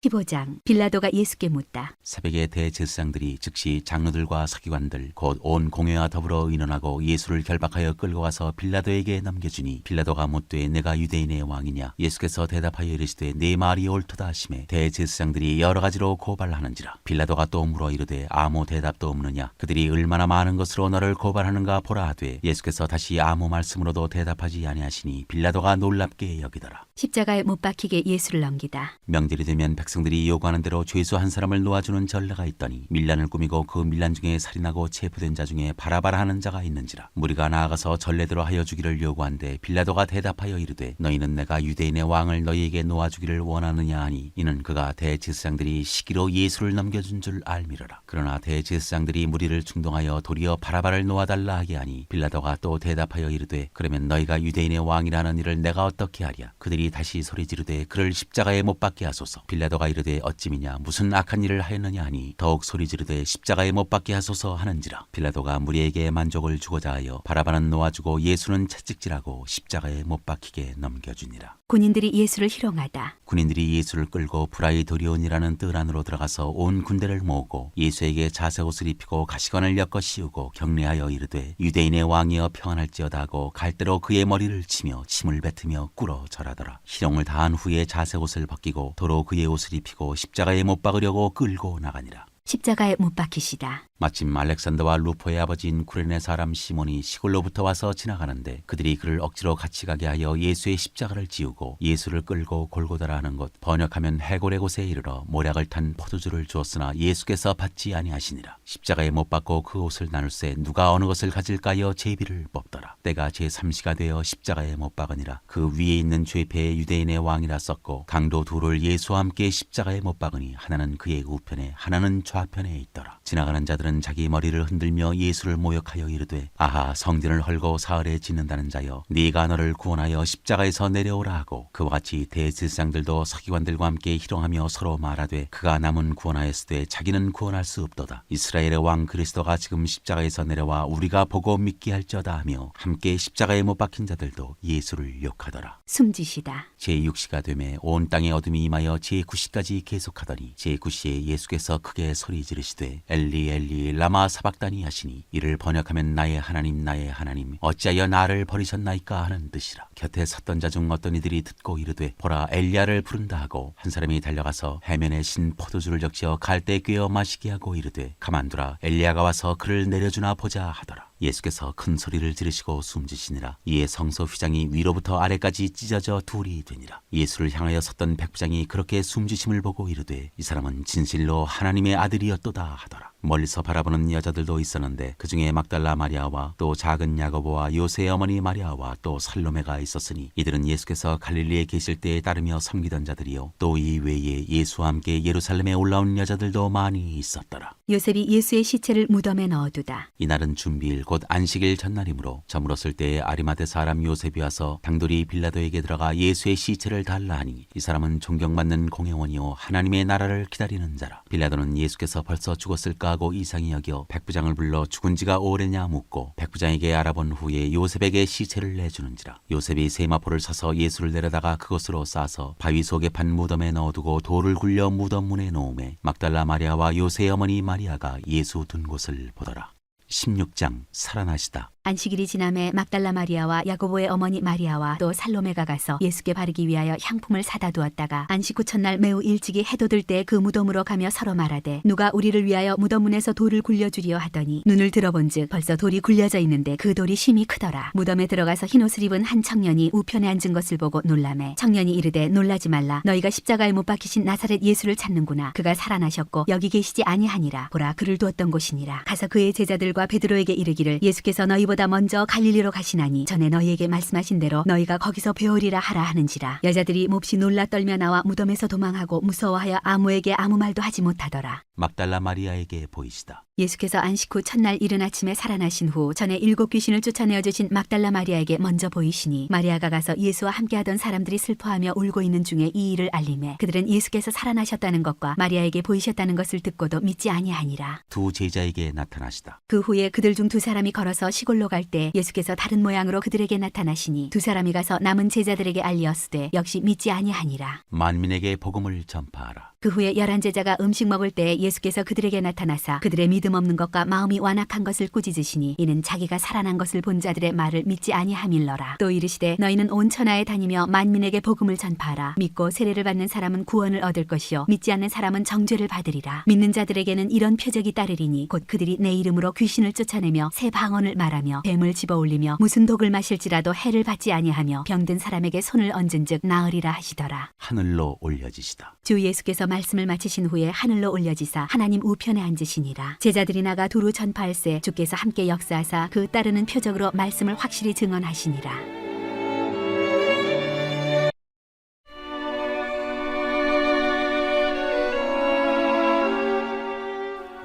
15장. 빌라도가 예수께 묻다. 새벽에 대제사장들이 즉시 장로들과 서기관들 곧 온 공회와 더불어 의논하고 예수를 결박하여 끌고 가서 빌라도에게 넘겨주니 빌라도가 묻되 내가 유대인의 왕이냐. 예수께서 대답하여 이르시되 네 말이 옳도다 하시매 대제사장들이 여러 가지로 고발하는지라. 빌라도가 또 물어 이르되 아무 대답도 없느냐. 그들이 얼마나 많은 것으로 너를 고발하는가 보라 하되 예수께서 다시 아무 말씀으로도 대답하지 아니하시니 빌라도가 놀랍게 여기더라. 십자가에 못 박히게 예수를 넘기다. 명절이 되면 백성들이 요구하는 대로 죄수 한 사람을 놓아주는 전례가 있더니 밀란을 꾸미고 그 밀란 중에 살인하고 체포된 자 중에 바라바라 하는 자가 있는지라. 무리가 나아가서 전례대로 하여 주기를 요구한데 빌라도가 대답하여 이르되 너희는 내가 유대인의 왕을 너희에게 놓아주기를 원하느냐 하니 이는 그가 대제사장들이 시기로 예수를 넘겨준 줄 알미러라. 그러나 대제사장들이 무리를 충동하여 도리어 바라바를 놓아달라 하게 하니 빌라도가 또 대답하여 이르되 그러면 너희가 유대인의 왕이라는 일을 내가 어떻게 하랴. 그들이 다시 소리 지르되 그를 십자가에 못 박게 하소서. 빌라도가 이르되 어찌미냐 무슨 악한 일을 하였느냐 하니 더욱 소리 지르되 십자가에 못 박게 하소서 하는지라. 빌라도가 무리에게 만족을 주고자 하여 바라바는 놓아주고 예수는 채찍질하고 십자가에 못 박히게 넘겨주니라. 군인들이 예수를 희롱하다. 군인들이 예수를 끌고 브라이도리온이라는 뜰 안으로 들어가서 온 군대를 모으고 예수에게 자색옷을 입히고 가시관을 엮어 씌우고 경례하여 이르되 유대인의 왕이여 평안할지어다 하고 갈대로 그의 머리를 치며 침을 뱉으며 꿇어 절하더라. 희롱을 다한 후에 자색옷을 벗기고 도로 그의 옷을 입히고 십자가에 못 박으려고 끌고 나가니라. 십자가에 못 박히시다. 마침 알렉산더와 루포의 아버지인 쿠레네 사람 시몬이 시골로부터 와서 지나가는데 그들이 그를 억지로 같이 가게 하여 예수의 십자가를 지우고 예수를 끌고 골고다라 하는 곳 번역하면 해골의 곳에 이르러 모략을 탄 포도주를 주었으나 예수께서 받지 아니하시니라. 십자가에 못 박고 그 옷을 나눌세 누가 어느 것을 가질까 하여 제비를 뽑더라. 때가 제3시가 되어 십자가에 못 박으니라. 그 위에 있는 죄패의 유대인의 왕이라 썼고 강도 둘을 예수와 함께 십자가에 못 박으니 하나는 그의 우편에 하나는 좌편에 있더라. 지나가는 자들은 자기 머리를 흔들며 예수를 모욕하여 이르되 아하 성전을 헐고 사흘에 짓는다는 자여 네가 너를 구원하여 십자가에서 내려오라 하고 그와 같이 대제사장들도 서기관들과 함께 희롱하며 서로 말하되 그가 남은 구원하였으되 자기는 구원할 수 없도다. 이스라엘의 왕 그리스도가 지금 십자가에서 내려와 우리가 보고 믿게 할지어다 하며 함께 십자가에 못 박힌 자들도 예수를 욕하더라. 숨지시다. 제6시가 되매 온 땅에 어둠이 임하여 제9시까지 계속하더니 제9시에 예수께서 크게 소리 지르시되 엘리 엘리 라마 사박다니 하시니 이를 번역하면 나의 하나님 어찌하여 나를 버리셨나이까 하는 뜻이라. 곁에 섰던 자 중 어떤 이들이 듣고 이르되 보라 엘리야를 부른다 하고 한 사람이 달려가서 해면에 신 포도주를 적시어 갈대 꿰어 마시게 하고 이르되 가만두라 엘리야가 와서 그를 내려주나 보자 하더라. 예수께서 큰 소리를 지르시고 숨지시니라. 이에 성소 휘장이 위로부터 아래까지 찢어져 둘이 되니라. 예수를 향하여 섰던 백부장이 그렇게 숨지심을 보고 이르되 이 사람은 진실로 하나님의 아들이었도다 하더라. 멀리서 바라보는 여자들도 있었는데 그 중에 막달라 마리아와 또 작은 야고보와 요새의 어머니 마리아와 또 살로메가 있었으니 이들은 예수께서 갈릴리에 계실 때에 따르며 섬기던 자들이요 또 이 외에 예수와 함께 예루살렘에 올라온 여자들도 많이 있었더라. 요셉이 예수의 시체를 무덤에 넣어두다. 이날은 준비일 곧 안식일 전날이므로 저물었을 때에 아리마대 사람 요셉이 와서 당돌이 빌라도에게 들어가 예수의 시체를 달라 하니 이 사람은 존경받는 공회원이요 하나님의 나라를 기다리는 자라. 빌라도는 예수께서 벌써 죽었을까 하고 이상히 여겨 백부장을 불러 죽은 지가 오래냐 묻고 백부장에게 알아본 후에 요셉에게 시체를 내주는지라. 요셉이 세마포를 사서 예수를 내려다가 그곳으로 싸서 바위 속에 판 무덤에 넣어두고 돌을 굴려 무덤 문에 놓음에 막달라 마리아와 요새의 어머니 마리아가 예수 둔 곳을 보더라. 16장 살아나시다. 안식일이 지남에 막달라 마리아와 야고보의 어머니 마리아와 또 살로메가 가서 예수께 바르기 위하여 향품을 사다 두었다가 안식 후 첫날 매우 일찍이 해돋을 때 그 무덤으로 가며 서로 말하되 누가 우리를 위하여 무덤 문에서 돌을 굴려주리요 하더니 눈을 들어본즉 벌써 돌이 굴려져 있는데 그 돌이 심히 크더라. 무덤에 들어가서 흰옷을 입은 한 청년이 우편에 앉은 것을 보고 놀라매 청년이 이르되 놀라지 말라. 너희가 십자가에 못 박히신 나사렛 예수를 찾는구나. 그가 살아나셨고 여기 계시지 아니하니라. 보라 그를 두었던 곳이니라. 가서 그의 제자들과 베드로에게 이르기를 예수께서 너희보다 먼저 갈릴리로 가시나니 전에 너희에게 말씀하신 대로 너희가 거기서 배우리라 하라 하는지라. 여자들이 몹시 놀라 떨며 나와 무덤에서 도망하고 무서워하여 아무에게 아무 말도 하지 못하더라. 막달라 마리아에게 보이시다. 예수께서 안식 후 첫날 이른 아침에 살아나신 후 전에 7 귀신을 쫓아내어 주신 막달라 마리아에게 먼저 보이시니 마리아가 가서 예수와 함께하던 사람들이 슬퍼하며 울고 있는 중에 이 일을 알림해 그들은 예수께서 살아나셨다는 것과 마리아에게 보이셨다는 것을 듣고도 믿지 아니하니라. 두 제자에게 나타나시다. 그 후에 그들 중 2 사람이 걸어서 시골로 갈 때 예수께서 다른 모양으로 그들에게 나타나시니 2 사람이 가서 남은 제자들에게 알리었으되 역시 믿지 아니하니라. 만민에게 복음을 전파하라. 그 후에 11 제자가 음식 먹을 때 예수께서 그들에게 나타나사 그들의 믿음 없는 것과 마음이 완악한 것을 꾸짖으시니 이는 자기가 살아난 것을 본 자들의 말을 믿지 아니함일러라. 또 이르시되 너희는 온 천하에 다니며 만민에게 복음을 전파하라. 믿고 세례를 받는 사람은 구원을 얻을 것이요 믿지 않는 사람은 정죄를 받으리라. 믿는 자들에게는 이런 표적이 따르리니 곧 그들이 내 이름으로 귀신을 쫓아내며 새 방언을 말하며 뱀을 집어올리며 무슨 독을 마실지라도 해를 받지 아니하며 병든 사람에게 손을 얹은즉 나으리라 하시더라. 하늘로 올려지시다. 주 예수께서 말씀을 마치신 후에 하늘로 올려지사 하나님 우편에 앉으시니라. 제자들이 나가 두루 전파할새 주께서 함께 역사하사 그 따르는 표적으로 말씀을 확실히 증언하시니라.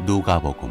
누가복음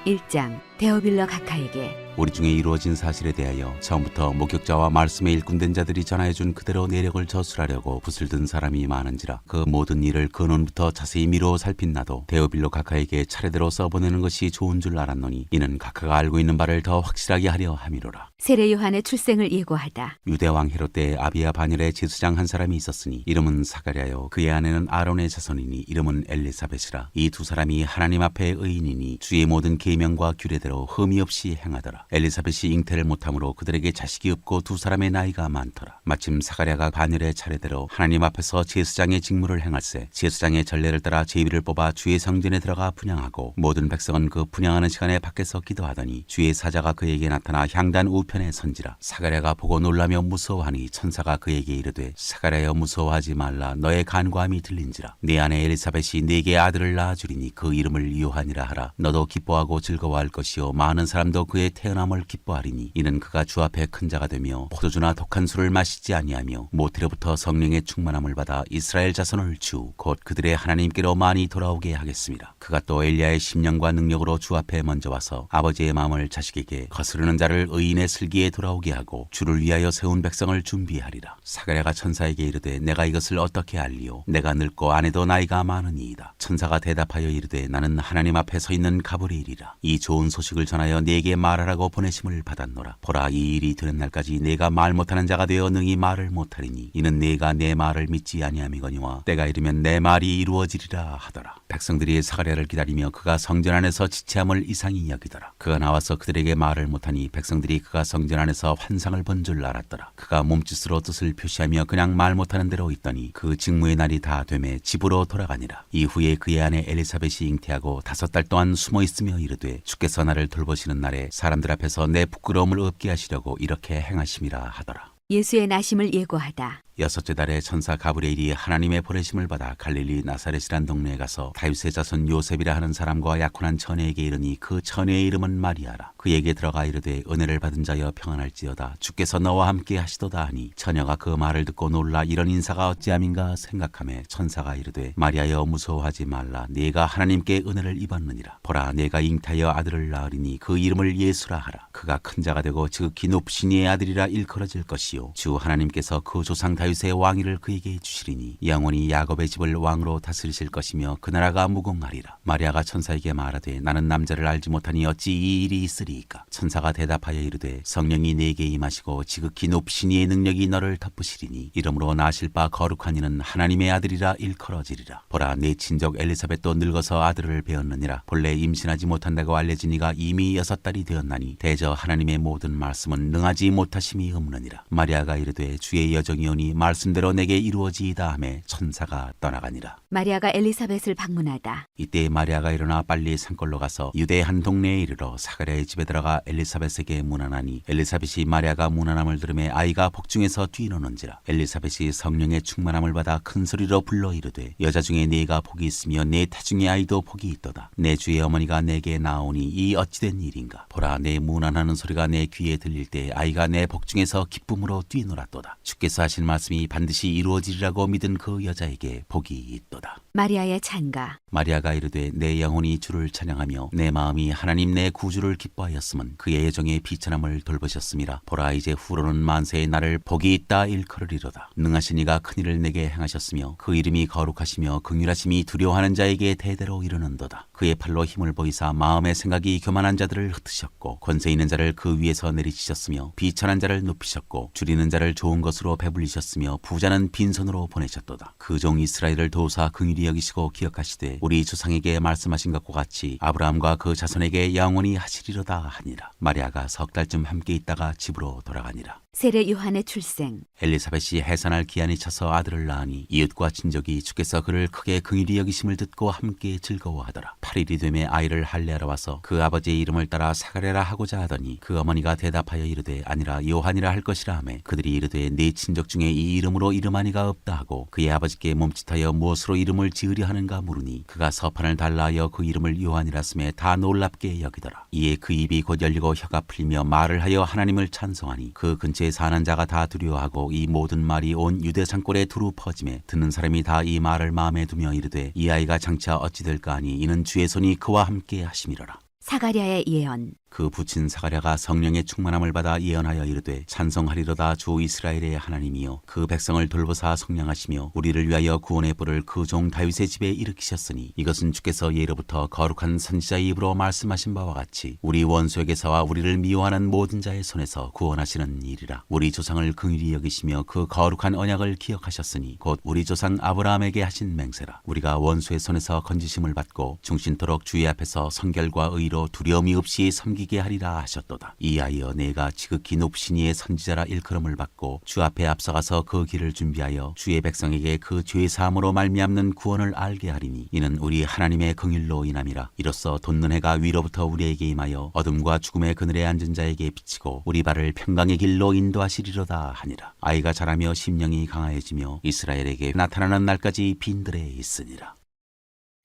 1장 데오빌러 각하에게 우리 중에 이루어진 사실에 대하여 처음부터 목격자와 말씀에 일꾼된 자들이 전하여준 그대로 내력을 저술하려고 붓을 든 사람이 많은지라 그 모든 일을 근원부터 자세히 미루어 살핀 나도 데오빌로 각하에게 차례대로 써보내는 것이 좋은 줄 알았노니 이는 각하가 알고 있는 바를 더 확실하게 하려 함이로라. 세례 요한의 출생을 예고하다. 유대왕 헤롯 때 아비야 반열에 제사장 한 사람이 있었으니 이름은 사가랴요 그의 아내는 아론의 자손이니 이름은 엘리사벳이라. 이 두 사람이 하나님 앞에 의인이니 주의 모든 계명과 규례대로 흠이 없이 행하더라. 엘리사벳이 잉태를 못함으로 그들에게 자식이 없고 두 사람의 나이가 많더라. 마침 사가랴가 반열의 차례대로 하나님 앞에서 제사장의 직무를 행할세 제사장의 전례를 따라 제비를 뽑아 주의 성전에 들어가 분향하고 모든 백성은 그 분향하는 시간에 밖에서 기도하더니 주의 사자가 그에게 나타나 향단 우편에 선지라. 사가랴가 보고 놀라며 무서워하니 천사가 그에게 이르되 사가랴여 무서워하지 말라. 너의 간구함이 들린지라. 네 아내 엘리사벳이 네게 아들을 낳아주리니 그 이름을 요한이라 하라. 너도 기뻐하고 즐거워할 것이요 많은 사람도 그의 태어남을 기뻐하리니 이는 그가 주 앞에 큰 자가 되며 포도주나 독한 술을 마시지 아니하며 모태로부터 성령의 충만함을 받아 이스라엘 자손을 주 곧 그들의 하나님께로 많이 돌아오게 하겠습니다. 그가 또 엘리야의 심령과 능력으로 주 앞에 먼저 와서 아버지의 마음을 자식에게 거스르는 자를 의인의 슬기에 돌아오게 하고 주를 위하여 세운 백성을 준비하리라. 사가랴가 천사에게 이르되 내가 이것을 어떻게 알리요? 내가 늙고 아내도 나이가 많으니이다. 천사가 대답하여 이르되 나는 하나님 앞에 서 있는 가브리엘이라. 이 좋은 소식을 전하여 네게 말하라고 보내심을 받았노라. 보라 이 일이 되는 날까지 내가 말 못하는 자가 되어 능히 말을 못하리니 이는 네가 내 말을 믿지 아니함이거니와 때가 이르면 내 말이 이루어지리라 하더라. 백성들이 사가랴를 기다리며 그가 성전 안에서 지체함을 이상히 여기더라. 그가 나와서 그들에게 말을 못하니 백성들이 그가 성전 안에서 환상을 본 줄 알았더라. 그가 몸짓으로 뜻을 표시하며 그냥 말 못하는 대로 있더니 그 직무의 날이 다 되매 집으로 돌아가니라. 이후에 그의 아내 엘리사벳이 잉태하고 5달 동안 숨어 있으며 이르되 주께서 나를 돌보시는 날에 사람들 앞에서 내 부끄러움을 없게 하시려고 이렇게 행하심이라 하더라. 예수의 나심을 예고하다. 6째 달에 천사 가브리엘이 하나님의 보내심을 받아 갈릴리 나사렛이란 동네에 가서 다윗의 자손 요셉이라 하는 사람과 약혼한 처녀에게 이르니 그 처녀의 이름은 마리아라. 그에게 들어가 이르되 은혜를 받은 자여 평안할지어다 주께서 너와 함께 하시도다 하니 처녀가 그 말을 듣고 놀라 이런 인사가 어찌함인가 생각하매 천사가 이르되 마리아여 무서워하지 말라. 네가 하나님께 은혜를 입었느니라. 보라 네가 잉타하여 아들을 낳으리니 그 이름을 예수라 하라. 그가 큰 자가 되고 지극히 높으신 이의 아들이라 일컬어질 것이요 주 하나님께서 그 조상 다윗의 왕위를 그에게 주시리니 영원히 야곱의 집을 왕으로 다스리실 것이며 그 나라가 무궁하리라. 마리아가 천사에게 말하되 나는 남자를 알지 못하니 어찌 이 일이 있으리이까. 천사가 대답하여 이르되 성령이 네게 임하시고 지극히 높으신 이의 능력이 너를 덮으시리니 이러므로 나실 바 거룩한 이는 하나님의 아들이라 일컬어지리라. 보라 내 친족 엘리사벳도 늙어서 아들을 배었느니라. 본래 임신하지 못한다고 알려진 이가 이미 6달이 되었나니 대저 하나님의 모든 말씀은 능하지 못하심이 없느니라. 마리아가 이르되 주의 여정이오니 말씀대로 내게 이루어지이다 하매 천사가 떠나가니라. 마리아가 엘리사벳을 방문하다. 이때 마리아가 일어나 빨리 산골로 가서 유대 한 동네에 이르러 사가랴의 집에 들어가 엘리사벳에게 문안하니 엘리사벳이 마리아가 문안함을 들으매 아이가 복중에서 뛰노는지라. 엘리사벳이 성령의 충만함을 받아 큰 소리로 불러 이르되 여자 중에 네가 복이 있으며 내 태중의 아이도 복이 있도다. 내 주의 어머니가 내게 나오니 이 어찌된 일인가. 보라 내 문안하는 소리가 내 귀에 들릴 때 아이가 내 복중에서 기쁨으로 뛰놀았도다. 주께서 하신 말씀이 반드시 이루어지리라고 믿은 그 여자에게 복이 있도다. 마리아의 찬가. 마리아가 이르되 내 영혼이 주를 찬양하며 내 마음이 하나님 내 구주를 기뻐하였음은 그의 예정의 비천함을 돌보셨음이라. 보라 이제 후로는 만세의 나를 복이 있다 일컬으리로다. 능하신 이가 큰일을 내게 행하셨으며 그 이름이 거룩하시며 긍휼하심이 두려워하는 자에게 대대로 이르는도다. 그의 팔로 힘을 보이사 마음의 생각이 교만한 자들을 흩으셨고 권세 있는 자를 그 위에서 내리치셨으며 비천한 자를 높이셨고 줄이는 자를 좋은 것으로 배불리셨으며 부자는 빈손으로 보내셨도다. 그 종 이스라엘을 도우사 긍휼히 여기시고 기억하시되 우리 조상에게 말씀하신 것과 같이 아브라함과 그 자손에게 영원히 하시리로다 하니라. 마리아가 석 달쯤 함께 있다가 집으로 돌아가니라. 세례 요한의 출생. 엘리사벳이 해산할 기한이 차서 아들을 낳으니 이웃과 친족이 주께서 그를 크게 긍휼히 여기심을 듣고 함께 즐거워하더라. 8일이 되매 아이를 할례하러 와서 그 아버지의 이름을 따라 사가랴라 하고자 하더니 그 어머니가 대답하여 이르되 아니라 요한이라 할 것이라 하매 그들이 이르되 네 친족 중에 이 이름으로 이름하니가 없다 하고 그의 아버지께 몸짓하여 무엇으로 이름을 지으려 하는가 물으니 그가 서판을 달라하여 그 이름을 요한이라 쓰매 다 놀랍게 여기더라. 이에 그 입이 곧 열리고 혀가 풀리며 말을 하여 하나님을 찬송하니 그 근처에 사는 자가 다 두려워하고 이 모든 말이 온 유대 산골에 두루 퍼지매 듣는 사람이 다 이 말을 마음에 두며 이르되 이 아이가 장차 어찌 될까 하니 이는 주의 손이 그와 함께 하심이로라. 사가랴의 예언. 그 부친 사가랴가 성령의 충만함을 받아 예언하여 이르되 찬송하리로다 주 이스라엘의 하나님이여 그 백성을 돌보사 성량하시며 우리를 위하여 구원의 뿔을 그 종 다윗의 집에 일으키셨으니 이것은 주께서 예로부터 거룩한 선지자의 입으로 말씀하신 바와 같이 우리 원수에게서와 우리를 미워하는 모든 자의 손에서 구원하시는 일이라. 우리 조상을 긍휼히 여기시며 그 거룩한 언약을 기억하셨으니 곧 우리 조상 아브라함에게 하신 맹세라. 우리가 원수의 손에서 건지심을 받고 중신토록 주의 앞에서 성결과 의로 두려움이 없이 섬기게 하리라 하셨도다. 이하여 내가 지극히 높으신 이의 선지자라 일컬음을 받고 주 앞에 앞서가서 그 길을 준비하여 주의 백성에게 그 죄 사함으로 말미암는 구원을 알게 하리니 이는 우리 하나님의 긍휼로 인함이라. 이로써 돋는 해가 위로부터 우리에게 임하여 어둠과 죽음의 그늘에 앉은 자에게 비치고 우리 발을 평강의 길로 인도하시리로다 하니라. 아이가 자라며 심령이 강하여지며 이스라엘에게 나타나는 날까지 빈들에 있으니라.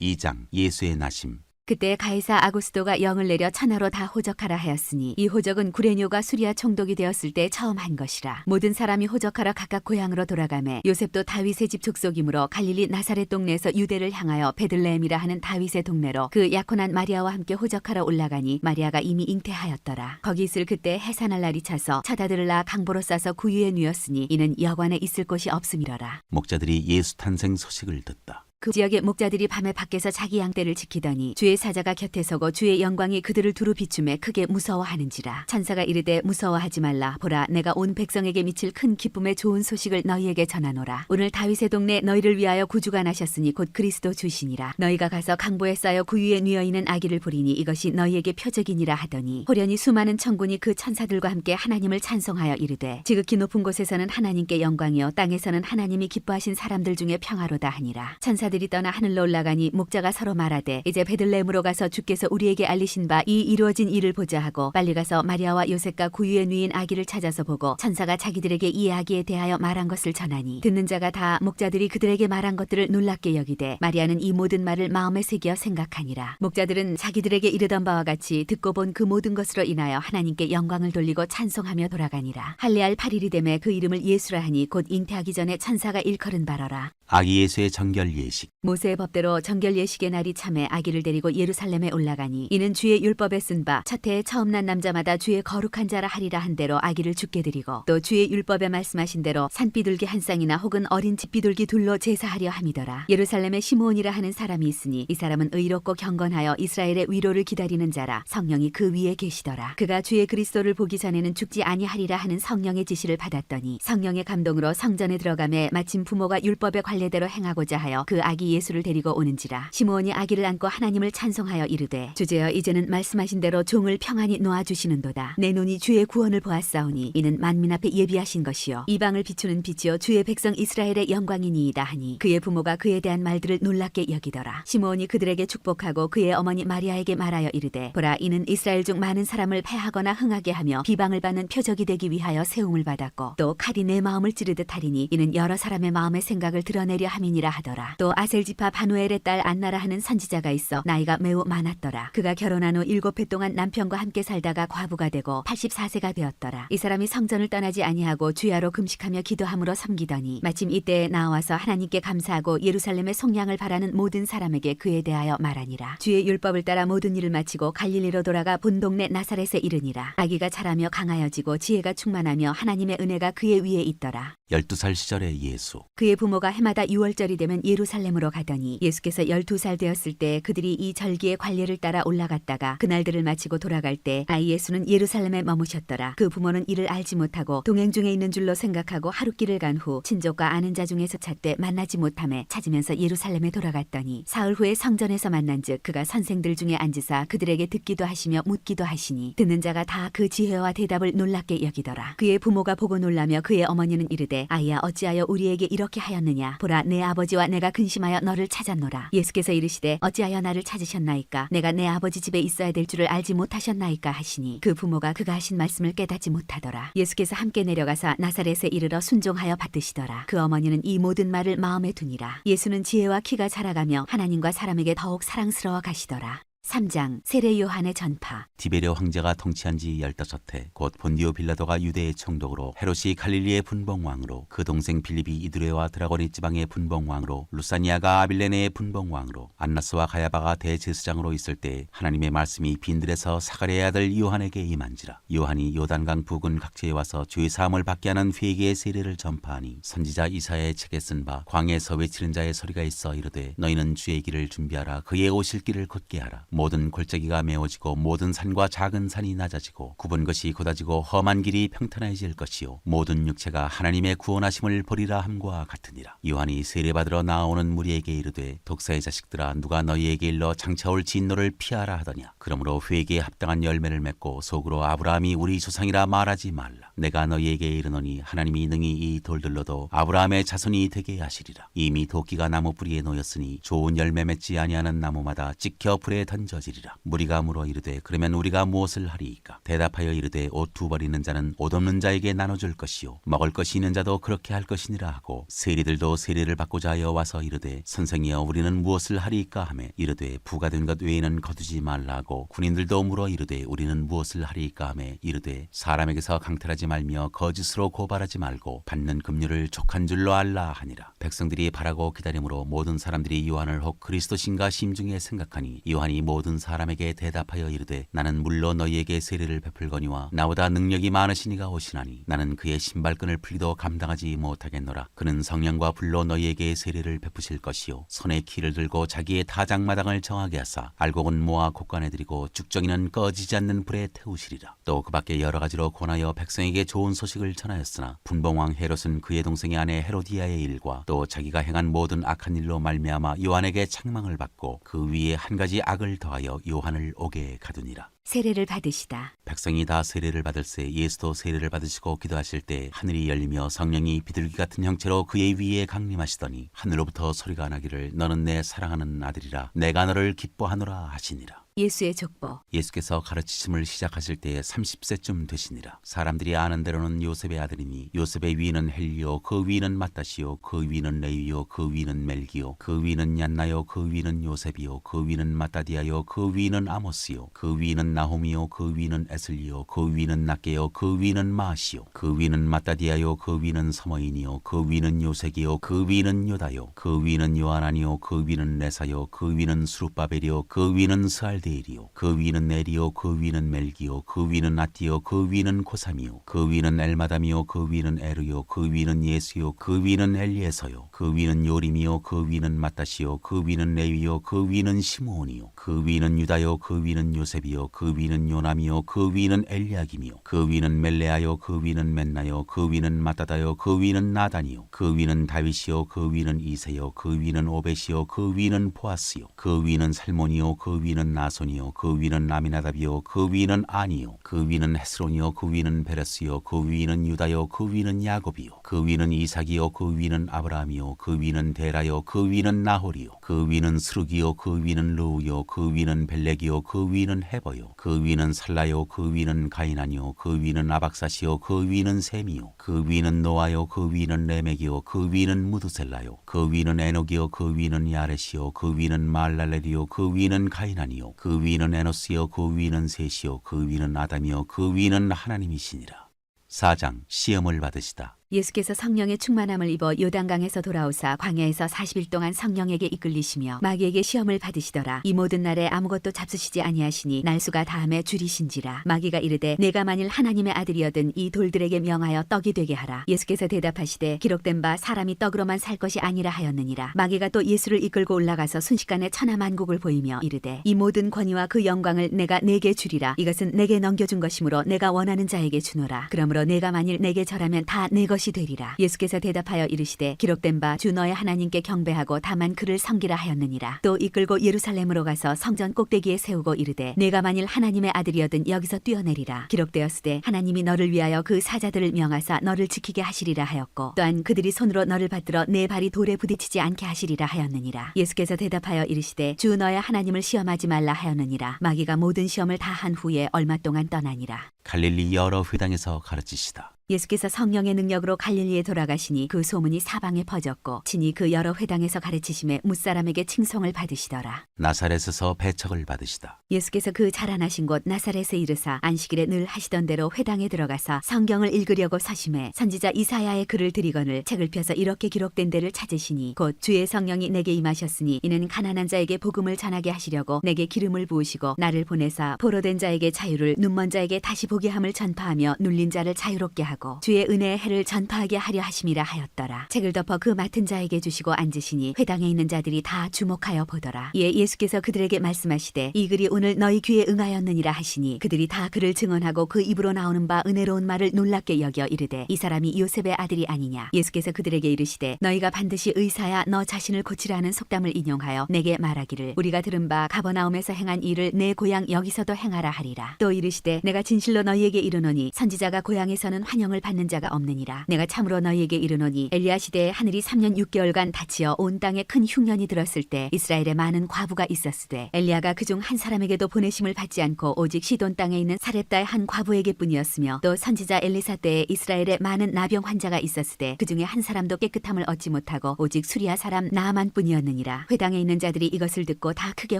2장 예수의 나심. 그때 가이사 아구스도가 영을 내려 천하로 다 호적하라 하였으니 이 호적은 구레뇨가 수리아 총독이 되었을 때 처음 한 것이라. 모든 사람이 호적하러 각각 고향으로 돌아가매 요셉도 다윗의 집 족속이므로 갈릴리 나사렛 동네에서 유대를 향하여 베들레헴이라 하는 다윗의 동네로 그 약혼한 마리아와 함께 호적하러 올라가니 마리아가 이미 잉태하였더라. 거기 있을 그때 해산할 날이 차서 처자들을 낳아 강보로 싸서 구유에 누였으니 이는 여관에 있을 곳이 없음이로라. 목자들이 예수 탄생 소식을 듣다. 그 지역의 목자들이 밤에 밖에서 자기 양떼를 지키더니 주의 사자가 곁에 서고 주의 영광이 그들을 두루 비추매 크게 무서워하는지라. 천사가 이르되 무서워하지 말라. 보라 내가 온 백성에게 미칠 큰 기쁨의 좋은 소식을 너희에게 전하노라. 오늘 다윗의 동네 너희를 위하여 구주가 나셨으니 곧 그리스도 주시니라. 너희가 가서 강보에 쌓여 구유에 누워 있는 아기를 보리니 이것이 너희에게 표적이니라 하더니 호련히 수많은 천군이 그 천사들과 함께 하나님을 찬송하여 이르되 지극히 높은 곳에서는 하나님께 영광이요 땅에서는 하나님이 기뻐하신 사람들 중에 평화로다 하니라. 천사들이 떠나 하늘로 올라가니 목자가 서로 말하되 이제 베들레헴으로 가서 주께서 우리에게 알리신 바 이 이루어진 일을 보자 하고 빨리 가서 마리아와 요셉과 구유에 누인 아기를 찾아서 보고 천사가 자기들에게 이 아기에 대하여 말한 것을 전하니 듣는 자가 다 목자들이 그들에게 말한 것들을 놀랍게 여기되 마리아는 이 모든 말을 마음에 새겨 생각하니라. 목자들은 자기들에게 이르던 바와 같이 듣고 본 그 모든 것으로 인하여 하나님께 영광을 돌리고 찬송하며 돌아가니라. 할례할 8일이 되매 그 이름을 예수라 하니 곧 잉태하기 전에 천사가 일컬은 바로라. 아기 예수의 정결 예식. 모세의 법대로 정결 예식의 날이 참에 아기를 데리고 예루살렘에 올라가니 이는 주의 율법에 쓴 바 첫 해에 처음 난 남자마다 주의 거룩한 자라 하리라 한 대로 아기를 죽게 드리고 또 주의 율법에 말씀하신 대로 산비둘기 한 쌍이나 혹은 어린 집비둘기 둘로 제사하려 함이더라. 예루살렘에 시므온이라 하는 사람이 있으니 이 사람은 의롭고 경건하여 이스라엘의 위로를 기다리는 자라. 성령이 그 위에 계시더라. 그가 주의 그리스도를 보기 전에는 죽지 아니하리라 하는 성령의 지시를 받았더니 성령의 감동으로 성전에 들어가매 마침 부모가 율법의 관례대로 행하고자 하여 그 아기 예수를 데리고 오는지라. 시므온이 아기를 안고 하나님을 찬송하여 이르되 주제여 이제는 말씀하신 대로 종을 평안히 놓아주시는도다. 내 눈이 주의 구원을 보았사오니 이는 만민 앞에 예비하신 것이요 이방을 비추는 빛이요 주의 백성 이스라엘의 영광이니이다 하니 그의 부모가 그에 대한 말들을 놀랍게 여기더라. 시므온이 그들에게 축복하고 그의 어머니 마리아에게 말하여 이르되 보라 이는 이스라엘 중 많은 사람을 패하거나 흥하게 하며 비방을 받는 표적이 되기 위하여 세움을 받았고 또 칼이 내 마음을 찌르듯 하리니 이는 여러 사람의 마음의 생각을 드러내려 함이니라 하더라. 또 아셀지파 바누엘의 딸 안나라 하는 선지자가 있어 나이가 매우 많았더라. 그가 결혼한 후 7해 동안 남편과 함께 살다가 과부가 되고 84세가 되었더라. 이 사람이 성전을 떠나지 아니하고 주야로 금식하며 기도함으로 섬기더니 마침 이때에 나와서 하나님께 감사하고 예루살렘의 속량을 바라는 모든 사람에게 그에 대하여 말하니라. 주의 율법을 따라 모든 일을 마치고 갈릴리로 돌아가 본 동네 나사렛에 이르니라. 아기가 자라며 강하여지고 지혜가 충만하며 하나님의 은혜가 그의 위에 있더라. 12살 시절의 예수. 그의 부모가 해마 해마다 6월절이 되면 예루살렘으로 가더니 예수께서 12살 되었을 때 그들이 이 절기의 관례를 따라 올라갔다가 그날들을 마치고 돌아갈 때 아이 예수는 예루살렘에 머무셨더라. 그 부모는 이를 알지 못하고 동행 중에 있는 줄로 생각하고 하루 길을 간 후 친족과 아는 자 중에서 찾되 만나지 못하매 찾으면서 예루살렘에 돌아갔더니 사흘 후에 성전에서 만난즉 그가 선생들 중에 앉으사 그들에게 듣기도 하시며 묻기도 하시니 듣는 자가 다 그 지혜와 대답을 놀랍게 여기더라. 그의 부모가 보고 놀라며 그의 어머니는 이르되 아이야 어찌하여 우리에게 이렇게 하였느냐. 보라 내 아버지와 내가 근심하여 너를 찾았노라. 예수께서 이르시되 어찌하여 나를 찾으셨나이까. 내가 내 아버지 집에 있어야 될 줄을 알지 못하셨나이까 하시니 그 부모가 그가 하신 말씀을 깨닫지 못하더라. 예수께서 함께 내려가사 나사렛에 이르러 순종하여 받드시더라. 그 어머니는 이 모든 말을 마음에 두니라. 예수는 지혜와 키가 자라가며 하나님과 사람에게 더욱 사랑스러워 가시더라. 3장 세례 요한의 전파. 디베레 황제가 통치한 지 15해 곧 본디오 빌라도가 유대의 총독으로 헤롯이 갈릴리의 분봉왕으로 그 동생 빌립이 이두레와 드라고니 지방의 분봉왕으로 루사니아가 아빌레네의 분봉왕으로 안나스와 가야바가 대제사장으로 있을 때 하나님의 말씀이 빈들에서 사가랴의 아들 요한에게 임한지라. 요한이 요단강 부근 각지에 와서 죄 사함을 받게 하는 회개의 세례를 전파하니 선지자 이사야의 책에 쓴 바 광야에서 외치는 자의 소리가 있어 이르되 너희는 주의 길을 준비하라. 그의 오실 길을 곧게 하라. 모든 골짜기가 메워지고 모든 산과 작은 산이 낮아지고 굽은 것이 곧아지고 험한 길이 평탄해질 것이요 모든 육체가 하나님의 구원하심을 보리라 함과 같으니라. 요한이 세례받으러 나오는 무리에게 이르되 독사의 자식들아 누가 너희에게 일러 장차올 진노를 피하라 하더냐. 그러므로 회개에 합당한 열매를 맺고 속으로 아브라함이 우리 조상이라 말하지 말라. 내가 너희에게 이르노니 하나님이 능히 이 돌들로도 아브라함의 자손이 되게 하시리라. 이미 도끼가 나무 뿌리에 놓였으니 좋은 열매 맺지 아니하는 나무마다 찍혀 불에 던져지리라. 무리가 물어 이르되 그러면 우리가 무엇을 하리이까. 대답하여 이르되 옷 2벌 있는 자는 옷 없는 자에게 나눠줄 것이요 먹을 것이 있는 자도 그렇게 할 것이니라 하고 세리들도 세례를 받고자 하여 와서 이르되 선생이여 우리는 무엇을 하리이까 하매 이르되 부가된 것 외에는 거두지 말라 하고 군인들도 물어 이르되 우리는 무엇을 하리이까 하매 이르되 사람에게서 강탈하지 말며 거짓으로 고발하지 말고 받는 급료를 족한 줄로 알라 하니라. 백성들이 바라고 기다림으로 모든 사람들이 요한을 혹 그리스도신가 심중에 생각하니 요한이 모든 사람에게 대답하여 이르되 나는 물로 너희에게 세례를 베풀거니와 나보다 능력이 많으시니가 오시나니 나는 그의 신발끈을 풀기도 감당하지 못하겠노라. 그는 성령과 불로 너희에게 세례를 베푸실 것이요 손에 키를 들고 자기의 타작마당을 정하게 하사 알곡은 모아 곡간에 들이고 죽정이는 꺼지지 않는 불에 태우시리라. 또 그 밖에 여러 가지로 권하여 백성에게 좋은 소식을 전하였으나 분봉왕 헤롯은 그의 동생의 아내 헤로디아의 일과 또 자기가 행한 모든 악한 일로 말미암아 요한에게 책망을 받고 그 위에 한 가지 악을 더하여 요한을 옥에 가두니라. 세례를 받으시다. 백성이 다 세례를 받을새 예수도 세례를 받으시고 기도하실 때 하늘이 열리며 성령이 비둘기 같은 형체로 그의 위에 강림하시더니 하늘로부터 소리가 나기를 너는 내 사랑하는 아들이라 내가 너를 기뻐하노라 하시니라. 예수의 족보. 예수께서 가르치심을 시작하실 때에 30세쯤 되시니라. 사람들이 아는 대로는 요셉의 아들이니 요셉의 위는 헬리오 그 위는 마따시오 그 위는 레위오 그 위는 멜기오 그 위는 얀나요 그 위는 요셉이요 그 위는 마따디아요 그 위는 아모스요 그 위는 나홈이요 그 위는 에슬리요 그 위는 낫게요 그 위는 마시요 그 위는 마따디아요 그 위는 서머인이요 그 위는 요색이요 그 위는 요다요 그 위는 요하나니요 그 위는 레사요 그 위는 수룹바벨이요 그 위는 스알데일이요 그 위는 네리요 그 위는 멜기요 그 위는 아띠요 그 위는 고삼이요 그 위는 엘마담이요 그 위는 에르요 그 위는 예수요 그 위는 엘리에서요 그 위는 요림이요 그 위는 마따시요 그 위는 레위요 그 위는 시므온이요 그 위는 유다요 그 위는 요셉이요 그 위는 요남이요 그 위는 엘리야김이요 그 위는 멜레아요 그 위는 맨나요 그 위는 마따다요 그 위는 나단이요 그 위는 다윗이요 그 위는 이세요 그 위는 오벳이요 그 위는 보아스요 그 위는 살몬이요 그 위는 나손이요 그 위는 아미나답이요 그 위는 아니요 그 위는 헤스론이요 그 위는 베레스요 그 위는 유다요 그 위는 야곱이요 그 위는 이삭이요 그 위는 아브라함이요 그 위는 데라요 그 위는 나홀이요 그 위는 스루기요 그 위는 르우요 그 위는 벨렉이요 그 위는 헤버요 그 위는 살라요 그 위는 가이나니요 그 위는 아박사시요 그 위는 셈이요 그 위는 노아요 그 위는 레멕이요 그 위는 무두셀라요 그 위는 에녹이요 그 위는 야렛이요 그 위는 말랄렐이요 그 위는 가이나니요 그 위는 에노스요 그 위는 셋이요 그 위는 아담이요 그 위는 하나님이시니라. 4장 시험을 받으시다. 예수께서 성령의 충만함을 입어 요단강에서 돌아오사 광야에서 40일 동안 성령에게 이끌리시며 마귀에게 시험을 받으시더라. 이 모든 날에 아무것도 잡수시지 아니하시니 날수가 다함에 줄이신지라. 마귀가 이르되 내가 만일 하나님의 아들이여든 이 돌들에게 명하여 떡이 되게 하라. 예수께서 대답하시되 기록된 바 사람이 떡으로만 살 것이 아니라 하였느니라. 마귀가 또 예수를 이끌고 올라가서 순식간에 천하만국을 보이며 이르되 이 모든 권위와 그 영광을 내가 네게 주리라. 이것은 내게 넘겨준 것이므로 내가 원하는 자에게 주노라. 그러므로 내가 만일 내게 절하면 다 내 것이 되리라. 예수께서 대답하여 이르시되 기록된 바 주 너의 하나님께 경배하고 다만 그를 섬기라 하였느니라. 또 이끌고 예루살렘으로 가서 성전 꼭대기에 세우고 이르되 내가 만일 하나님의 아들이여든 여기서 뛰어내리라. 기록되었으되 하나님이 너를 위하여 그 사자들을 명하사 너를 지키게 하시리라 하였고 또한 그들이 손으로 너를 받들어 내 발이 돌에 부딪히지 않게 하시리라 하였느니라. 예수께서 대답하여 이르시되 주 너의 하나님을 시험하지 말라 하였느니라. 마귀가 모든 시험을 다 한 후에 얼마 동안 떠나니라. 갈릴리 여러 회당에서 가르치시다. 예수께서 성령의 능력으로 갈릴리에 돌아가시니 그 소문이 사방에 퍼졌고 친히 그 여러 회당에서 가르치심에 뭇사람에게 칭송을 받으시더라. 나사렛에서 배척을 받으시다. 예수께서 그 자라나신 곳 나사렛에 이르사 안식일에 늘 하시던 대로 회당에 들어가서 성경을 읽으려고 서심해 선지자 이사야의 글을 드리거늘 책을 펴서 이렇게 기록된 데를 찾으시니 곧 주의 성령이 내게 임하셨으니 이는 가난한 자에게 복음을 전하게 하시려고 내게 기름을 부으시고 나를 보내사 포로된 자에게 자유를 눈먼 자에게 다시 보게 함을 전파하며 눌린 자를 자유롭게 하고 주의 은혜의 해를 전파하게 하려 하심이라 하였더라. 책을 덮어 그 맡은 자에게 주시고 앉으시니 회당에 있는 자들이 다 주목하여 보더라. 이에 예수께서 그들에게 말씀하시되 이 글이 오늘 너희 귀에 응하였느니라 하시니 그들이 다 그를 증언하고 그 입으로 나오는 바 은혜로운 말을 놀랍게 여겨 이르되 이 사람이 요셉의 아들이 아니냐. 예수께서 그들에게 이르시되 너희가 반드시 의사야 너 자신을 고치라는 속담을 인용하여 내게 말하기를 우리가 들은 바 가버나움에서 행한 일을 내 고향 여기서도 행하라 하리라. 또 이르시되 내가 진실로 너희에게 이르노니 선지자가 고향에서는 환영을 받는 자가 없느니라. 내가 참으로 너희에게 이르노니 엘리야 시대에 하늘이 3년 6개월간 닫히어 온 땅에 큰 흉년이 들었을 때 이스라엘에 많은 과부가 있었으되 엘리야가 그중 한 사람에게도 보내심을 받지 않고 오직 시돈 땅에 있는 사렙다의 한 과부에게뿐이었으며 또 선지자 엘리사 때에 이스라엘에 많은 나병 환자가 있었으되 그중에 한 사람도 깨끗함을 얻지 못하고 오직 수리아 사람 나아만뿐이었느니라. 회당에 있는 자들이 이것을 듣고 다 크게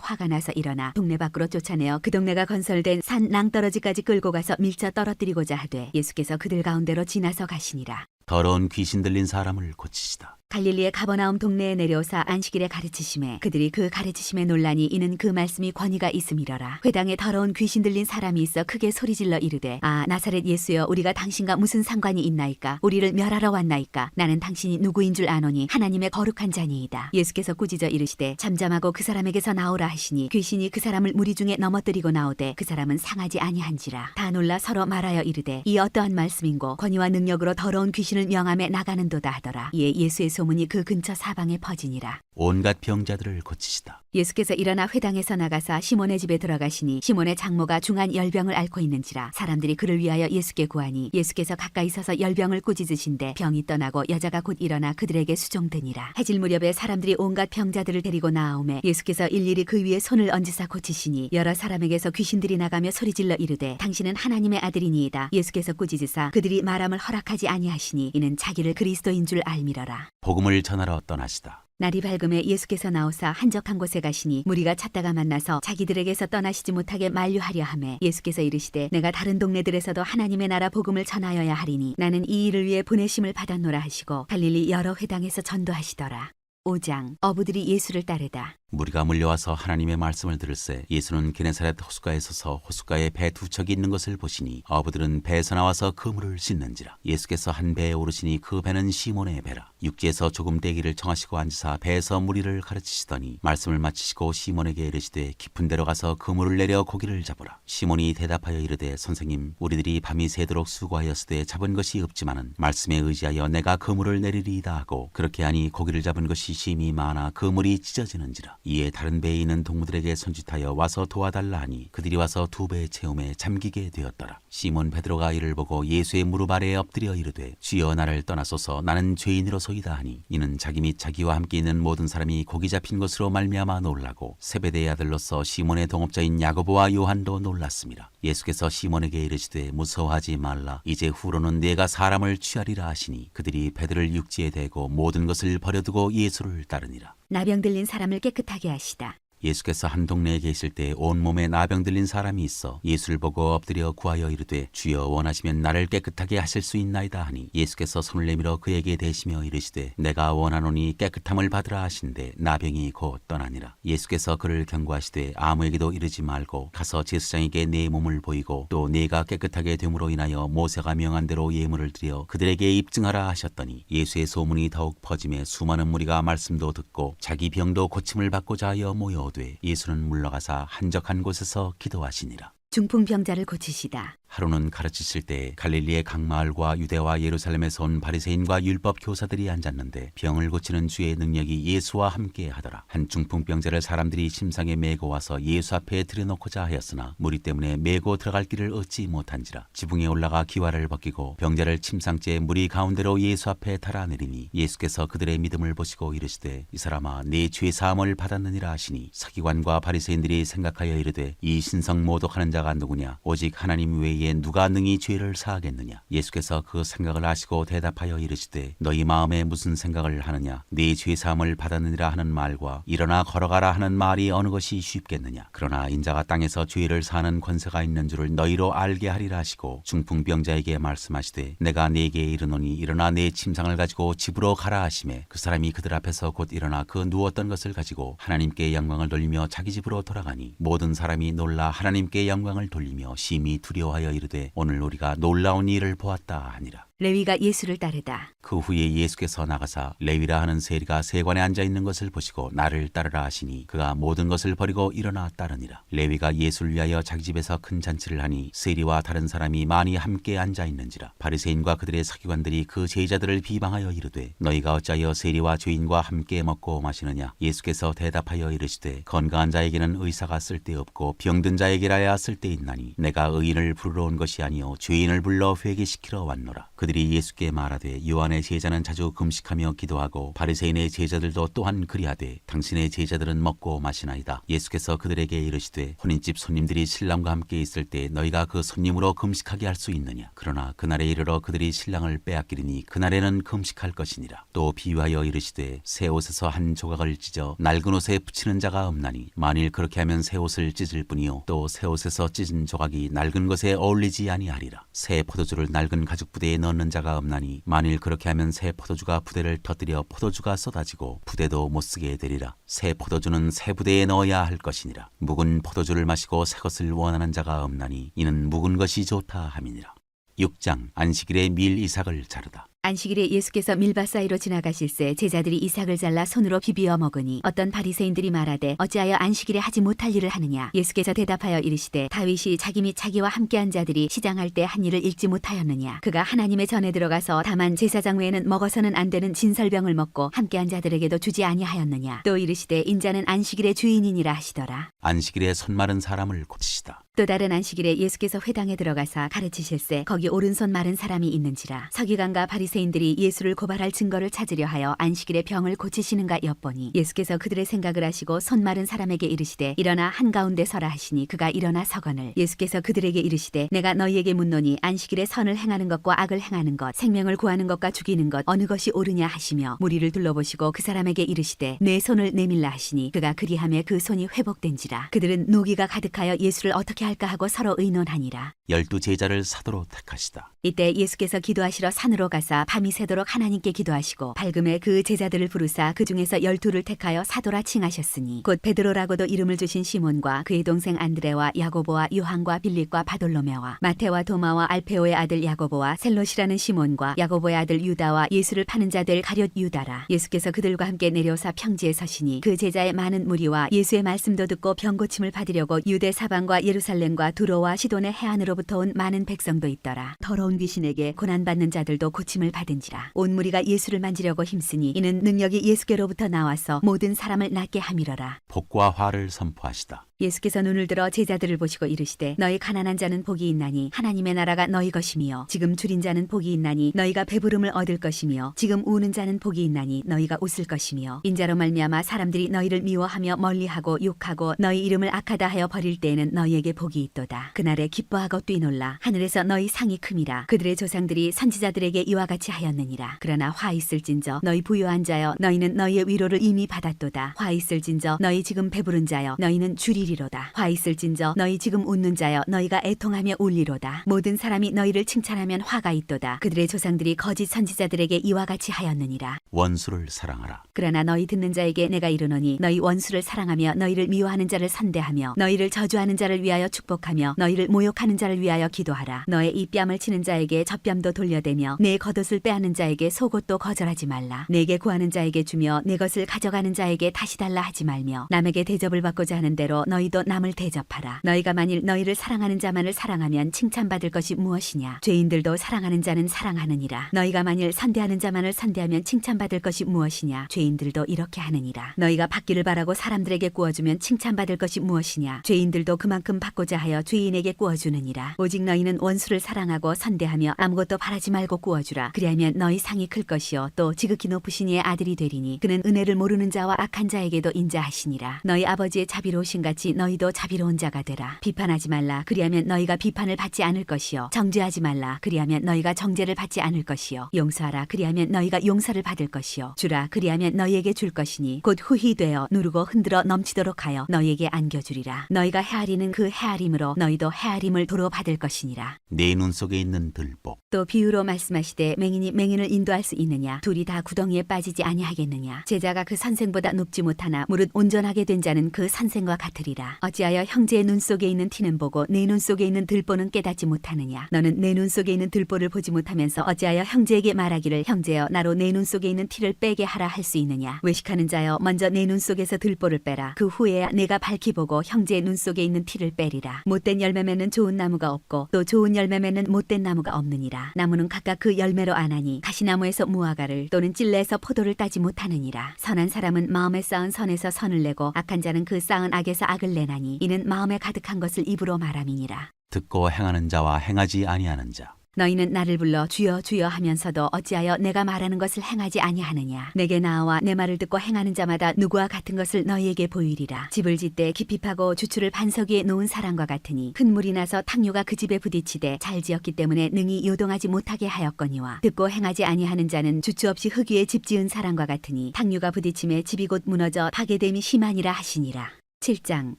화가 나서 일어나 동네 밖으로 쫓아내어 그 동네가 건설된 산 낭떠러지까지 끌고 가서 밀쳐 떨어뜨리고자 하되 예수께서 그들 가운데로 지나서 가시니라. 더러운 귀신 들린 사람을 고치시다. 갈릴리의 가버나움 동네에 내려오사 안식일에 가르치심에 그들이 그 가르치심에 논란이 이는 그 말씀이 권위가 있음이러라. 회당에 더러운 귀신 들린 사람이 있어 크게 소리질러 이르되 아 나사렛 예수여 우리가 당신과 무슨 상관이 있나이까. 우리를 멸하러 왔나이까. 나는 당신이 누구인 줄 아노니 하나님의 거룩한 자니이다. 예수께서 꾸짖어 이르시되 잠잠하고 그 사람에게서 나오라 하시니 귀신이 그 사람을 무리 중에 넘어뜨리고 나오되 그 사람은 상하지 아니한지라. 다 놀라 서로 말하여 이르되 이 어떠한 말씀인고 권위와 능력으로 더러운 귀신을 명함에 나가는도다 하더라. 이에 예수의 소문이 그 근처 사방에 퍼지니라. 온갖 병자들을 고치시다. 예수께서 일어나 회당에서 나가사 시몬의 집에 들어가시니 시몬의 장모가 중한 열병을 앓고 있는지라. 사람들이 그를 위하여 예수께 구하니 예수께서 가까이 서서 열병을 꾸짖으신데 병이 떠나고 여자가 곧 일어나 그들에게 수종되니라. 해질 무렵에 사람들이 온갖 병자들을 데리고 나아오매 예수께서 일일이 그 위에 손을 얹으사 고치시니 여러 사람에게서 귀신들이 나가며 소리질러 이르되 당신은 하나님의 아들이니이다. 예수께서 꾸짖으사 그들이 말함을 허락하지 아니하시니 이는 자기를 그리스도인 줄 알미러라. 복음을 전하러 떠나시다. 날이 밝음에 예수께서 나오사 한적한 곳에 가시니 무리가 찾다가 만나서 자기들에게서 떠나시지 못하게 만류하려 하매 예수께서 이르시되 내가 다른 동네들에서도 하나님의 나라 복음을 전하여야 하리니 나는 이 일을 위해 보내심을 받았노라 하시고 갈릴리 여러 회당에서 전도하시더라. 5장 어부들이 예수를 따르다. 무리가 물려와서 하나님의 말씀을 들을새 예수는 게네사렛 호숫가에 서서 호숫가에 배 두 척이 있는 것을 보시니 어부들은 배에서 나와서 그물을 씻는지라. 예수께서 한 배에 오르시니 그 배는 시몬의 배라. 육지에서 조금 떼기를 청하시고 앉으사 배에서 무리를 가르치시더니 말씀을 마치시고 시몬에게 이르시되 깊은 데로 가서 그물을 내려 고기를 잡으라. 시몬이 대답하여 이르되 선생님 우리들이 밤이 새도록 수고하였으되 잡은 것이 없지만은 말씀에 의지하여 내가 그물을 내리리이다 하고 그렇게 하니 고기를 잡은 것이 심히 많아 그물이 찢어지는지라. 이에 다른 배에 있는 동무들에게 손짓하여 와서 도와달라 하니 그들이 와서 두 배의 체험에 잠기게 되었더라. 시몬 베드로가 이를 보고 예수의 무릎 아래에 엎드려 이르되 주여 나를 떠나소서 나는 죄인으로소이다 하니 이는 자기 및 자기와 함께 있는 모든 사람이 고기 잡힌 것으로 말미암아 놀라고 세베대의 아들로서 시몬의 동업자인 야고보와 요한도 놀랐습니다. 예수께서 시몬에게 이르시되 무서워하지 말라. 이제 후로는 네가 사람을 취하리라 하시니 그들이 배들을 육지에 대고 모든 것을 버려두고 예수를 따르니라. 나병 들린 사람을 깨끗하게 하시다. 예수께서 한 동네에 계실 때 온몸에 나병 들린 사람이 있어 예수를 보고 엎드려 구하여 이르되 주여 원하시면 나를 깨끗하게 하실 수 있나이다 하니 예수께서 손을 내밀어 그에게 대시며 이르시되 내가 원하노니 깨끗함을 받으라 하신대 나병이 곧 떠나니라. 예수께서 그를 경고하시되 아무에게도 이르지 말고 가서 제사장에게 네 몸을 보이고 또 네가 깨끗하게 됨으로 인하여 모세가 명한 대로 예물을 드려 그들에게 입증하라 하셨더니 예수의 소문이 더욱 퍼짐에 수많은 무리가 말씀도 듣고 자기 병도 고침을 받고자 하여 모여오되 예수는 물러가사 한적한 곳에서 기도하시니라. 중풍병자를 고치시다. 하루는 가르치실 때 갈릴리의 각 마을과 유대와 예루살렘에서 온 바리새인과 율법 교사들이 앉았는데 병을 고치는 주의 능력이 예수와 함께 하더라. 한 중풍병자를 사람들이 침상에 메고 와서 예수 앞에 들여놓고자 하였으나 무리 때문에 메고 들어갈 길을 얻지 못한지라. 지붕에 올라가 기와를 벗기고 병자를 침상째 무리 가운데로 예수 앞에 달아내리니 예수께서 그들의 믿음을 보시고 이르시되 이 사람아 네 죄 사함을 받았느니라 하시니 서기관과 바리새인들이 생각하여 이르되 이 신성 모독하는 자가 누구냐 오직 하나님 외에 누가 능히 죄를 사하겠느냐. 예수께서 그 생각을 아시고 대답하여 이르시되 너희 마음에 무슨 생각을 하느냐. 네 죄 사함을 받았느니라 하는 말과 일어나 걸어가라 하는 말이 어느 것이 쉽겠느냐. 그러나 인자가 땅에서 죄를 사하는 권세가 있는 줄을 너희로 알게 하리라 하시고 중풍병자에게 말씀하시되 내가 네게 이르노니 일어나 네 침상을 가지고 집으로 가라 하시매 그 사람이 그들 앞에서 곧 일어나 그 누웠던 것을 가지고 하나님께 영광을 돌리며 자기 집으로 돌아가니 모든 사람이 놀라 하나님께 영광을 돌리며 심히 두려워하여 이르되 오늘 우리가 놀라운 일을 보았다 하니라. 레위가 예수를 따르다. 그 후에 예수께서 나가사 레위라 하는 세리가 세관에 앉아 있는 것을 보시고 나를 따르라 하시니 그가 모든 것을 버리고 일어나 따르니라. 레위가 예수를 위하여 자기 집에서 큰 잔치를 하니 세리와 다른 사람이 많이 함께 앉아 있는지라. 바리새인과 그들의 서기관들이 그 제자들을 비방하여 이르되 너희가 어찌하여 세리와 죄인과 함께 먹고 마시느냐. 예수께서 대답하여 이르시되 건강한 자에게는 의사가 쓸데없고 병든 자에게라야 쓸데있나니 내가 의인을 부르러 온 것이 아니요 죄인을 불러 회개시키러 왔노라. 그들이 예수께 말하되 요한의 제자는 자주 금식하며 기도하고 바리새인의 제자들도 또한 그리하되 당신의 제자들은 먹고 마시나이다. 예수께서 그들에게 이르시되 혼인집 손님들이 신랑과 함께 있을 때 너희가 그 손님으로 금식하게 할 수 있느냐. 그러나 그날에 이르러 그들이 신랑을 빼앗기리니 그날에는 금식할 것이니라. 또 비유하여 이르시되 새 옷에서 한 조각을 찢어 낡은 옷에 붙이는 자가 없나니 만일 그렇게 하면 새 옷을 찢을 뿐이요 또 새 옷에서 찢은 조각이 낡은 것에 어울리지 아니하리라. 새 포도주를 낡은 가죽 부대에 넣는 자가 없나니 만일 그렇게 하면 새 포도주가 부대를 터뜨려 포도주가 쏟아지고 부대도 못쓰게 되리라. 새 포도주는 새 부대에 넣어야 할 것이니라. 묵은 포도주를 마시고 새 것을 원하는 자가 없나니 이는 묵은 것이 좋다 함이니라. 6장 안식일에 밀 이삭을 자르다. 안식일에 예수께서 밀밭 사이로 지나가실새 제자들이 이삭을 잘라 손으로 비비어 먹으니 어떤 바리새인들이 말하되 어찌하여 안식일에 하지 못할 일을 하느냐. 예수께서 대답하여 이르시되 다윗이 자기 및 자기와 함께한 자들이 시장할 때 한 일을 읽지 못하였느냐. 그가 하나님의 전에 들어가서 다만 제사장 외에는 먹어서는 안 되는 진설병을 먹고 함께한 자들에게도 주지 아니하였느냐. 또 이르시되 인자는 안식일의 주인이니라 하시더라. 안식일에 손 마른 사람을 고치시다. 또 다른 안식일에 예수께서 회당에 들어가사 가르치실새 거기 오른손 마른 사람이 있는지라. 서기관과 바리새인들이 예수를 고발할 증거를 찾으려 하여 안식일에 병을 고치시는가 엿보니 예수께서 그들의 생각을 아시고 손 마른 사람에게 이르시되 일어나 한가운데 서라 하시니 그가 일어나 서거늘 예수께서 그들에게 이르시되 내가 너희에게 묻노니 안식일에 선을 행하는 것과 악을 행하는 것 생명을 구하는 것과 죽이는 것 어느 것이 옳으냐 하시며 무리를 둘러보시고 그 사람에게 이르시되 내 손을 내밀라 하시니 그가 그리하매 그 손이 회복된지라. 그들은 노기가 가득하여 예수를 어떻게 할까 하고 서로 의논하니라. 12 제자를 사도로 택하시다. 이때 예수께서 기도하시러 산으로 가사 밤이 새도록 하나님께 기도하시고 밝음에 그 제자들을 부르사 그 중에서 12를 택하여 사도라 칭하셨으니 곧 베드로라고도 이름을 주신 시몬과 그의 동생 안드레와 야고보와 요한과 빌립과 바돌로메와 마테와 도마와 알페오의 아들 야고보와 셀롯이라는 시몬과 야고보의 아들 유다와 예수를 파는 자들 가룟 유다라. 예수께서 그들과 함께 내려오사 평지에 서시니 그 제자의 많은 무리와 예수의 말씀도 듣고 병 고침을 받으려고 유대 사방과 예루살렘과 두로와 시돈의 해안으로부터 온 많은 백성도 있더라. 더러운 귀신에게 고난받는 자들도 고침을 받은지라. 온 무리가 예수를 만지려고 힘쓰니 이는 능력이 예수께로부터 나와서 모든 사람을 낫게 함이러라. 복과 화를 선포하시다. 예수께서 눈을 들어 제자들을 보시고 이르시되 너희 가난한 자는 복이 있나니 하나님의 나라가 너희 것이며 지금 줄인 자는 복이 있나니 너희가 배부름을 얻을 것이며 지금 우는 자는 복이 있나니 너희가 웃을 것이며 인자로 말미암아 사람들이 너희를 미워하며 멀리하고 욕하고 너희 이름을 악하다 하여 버릴 때에는 너희에게 복이 있도다. 그날에 기뻐하고 뛰놀라. 하늘에서 너희 상이 큼이라. 그들의 조상들이 선지자들에게 이와 같이 하였느니라. 그러나 화 있을진저 너희 부요한 자여 너희는 너희의 위로를 이미 받았도다. 화 있을진저 너희 지금 배부른 자여 너희는 줄이리로다. 화 있을진저 너희 지금 웃는 자여 너희가 애통하며 울리로다. 모든 사람이 너희를 칭찬하면 화가 있도다. 그들의 조상들이 거짓 선지자들에게 이와 같이 하였느니라. 원수를 사랑하라. 그러나 너희 듣는 자에게 내가 이르노니 너희 원수를 사랑하며 너희를 미워하는 자를 선대하며 너희를 저주하는 자를 위하여 축복하며 너희를 모욕하는 자를 위하여 기도하라. 너의 이 뺨을 치는 자에게 젖뺨도 돌려대며 내 겉옷을 빼앗는 자에게 속옷도 거절하지 말라. 내게 구하는 자에게 주며 내 것을 가져가는 자에게 다시 달라 하지 말며 남에게 대접을 받고자 하는 대로 너희도 남을 대접하라. 너희가 만일 너희를 사랑하는 자만을 사랑하면 칭찬받을 것이 무엇이냐. 죄인들도 사랑하는 자는 사랑하느니라. 너희가 만일 선대하는 자만을 선대하면 칭찬받을 것이 무엇이냐. 죄인들도 이렇게 하느니라. 너희가 받기를 바라고 사람들에게 구워주면 칭찬받을 것이 무엇이냐. 죄인들도 그만큼 받고자 하여 죄인에게 구워주느니라. 오직 너희는 원수를 사랑하고 선대하며 아무것도 바라지 말고 구워주라. 그리하면 너희 상이 클 것이요 또 지극히 높으신 이의 아들이 되리니 그는 은혜를 모르는 자와 악한 자에게도 인자하시니라. 너희 아버지의 자비로우신 같이 너희도 자비로운 자가 되라. 비판하지 말라. 그리하면 너희가 비판을 받지 않을 것이요 정죄하지 말라. 그리하면 너희가 정죄를 받지 않을 것이요 용서하라. 그리하면 너희가 용서를 받을 것이요 주라. 그리하면 너희에게 줄 것이니 곧 후히 되어 누르고 흔들어 넘치도록 하여 너희에게 안겨주리라. 너희가 헤아리는 그 헤아림으로 너희도 헤아림을 도로 받을 것이니라. 내 눈 속에 있는 들보. 또 비유로 말씀하시되 맹인이 맹인을 인도할 수 있느냐. 둘이 다 구덩이에 빠지지 아니하겠느냐. 제자가 그 선생보다 높지 못하나 무릇 온전하게 된 자는 그 선생과 같으리라. 어찌하여 형제의 눈 속에 있는 티는 보고 내 눈 속에 있는 들보는 깨닫지 못하느냐. 너는 내 눈 속에 있는 들보를 보지 못하면서 어찌하여 형제에게 말하기를 형제여 나로 내 눈 속에 있는 티를 빼게 하라 할 수 있느냐. 외식하는 자여 먼저 내 눈 속에서 들보를 빼라. 그 후에야 내가 밝히 보고 형제의 눈 속에 있는 티를 빼리라. 못된 열매 맺는 좋은 나무가 없고 또 좋은 열매 맺는 못된 나무가 없느니라. 나무는 각각 그 열매로 아나니 가시나무에서 무화과를 또는 찔레에서 포도를 따지 못하느니라. 선한 사람은 마음에 쌓은 선에서 선을 내고 악한 자는 그 쌓은 악에서 악을 내나니 이는 마음에 가득한 것을 입으로 말함이니라. 듣고 행하는 자와 행하지 아니하는 자. 너희는 나를 불러 주여 주여 하면서도 어찌하여 내가 말하는 것을 행하지 아니하느냐. 내게 나와 내 말을 듣고 행하는 자마다 누구와 같은 것을 너희에게 보이리라. 집을 짓되 깊이 파고 주추를 반석 위에 놓은 사람과 같으니 큰 물이 나서 탕류가 그 집에 부딪히되 잘 지었기 때문에 능히 요동하지 못하게 하였거니와 듣고 행하지 아니하는 자는 주추 없이 흙 위에 집 지은 사람과 같으니 탕류가 부딪힘에 집이 곧 무너져 파괴됨이 심하니라 하시니라. 7장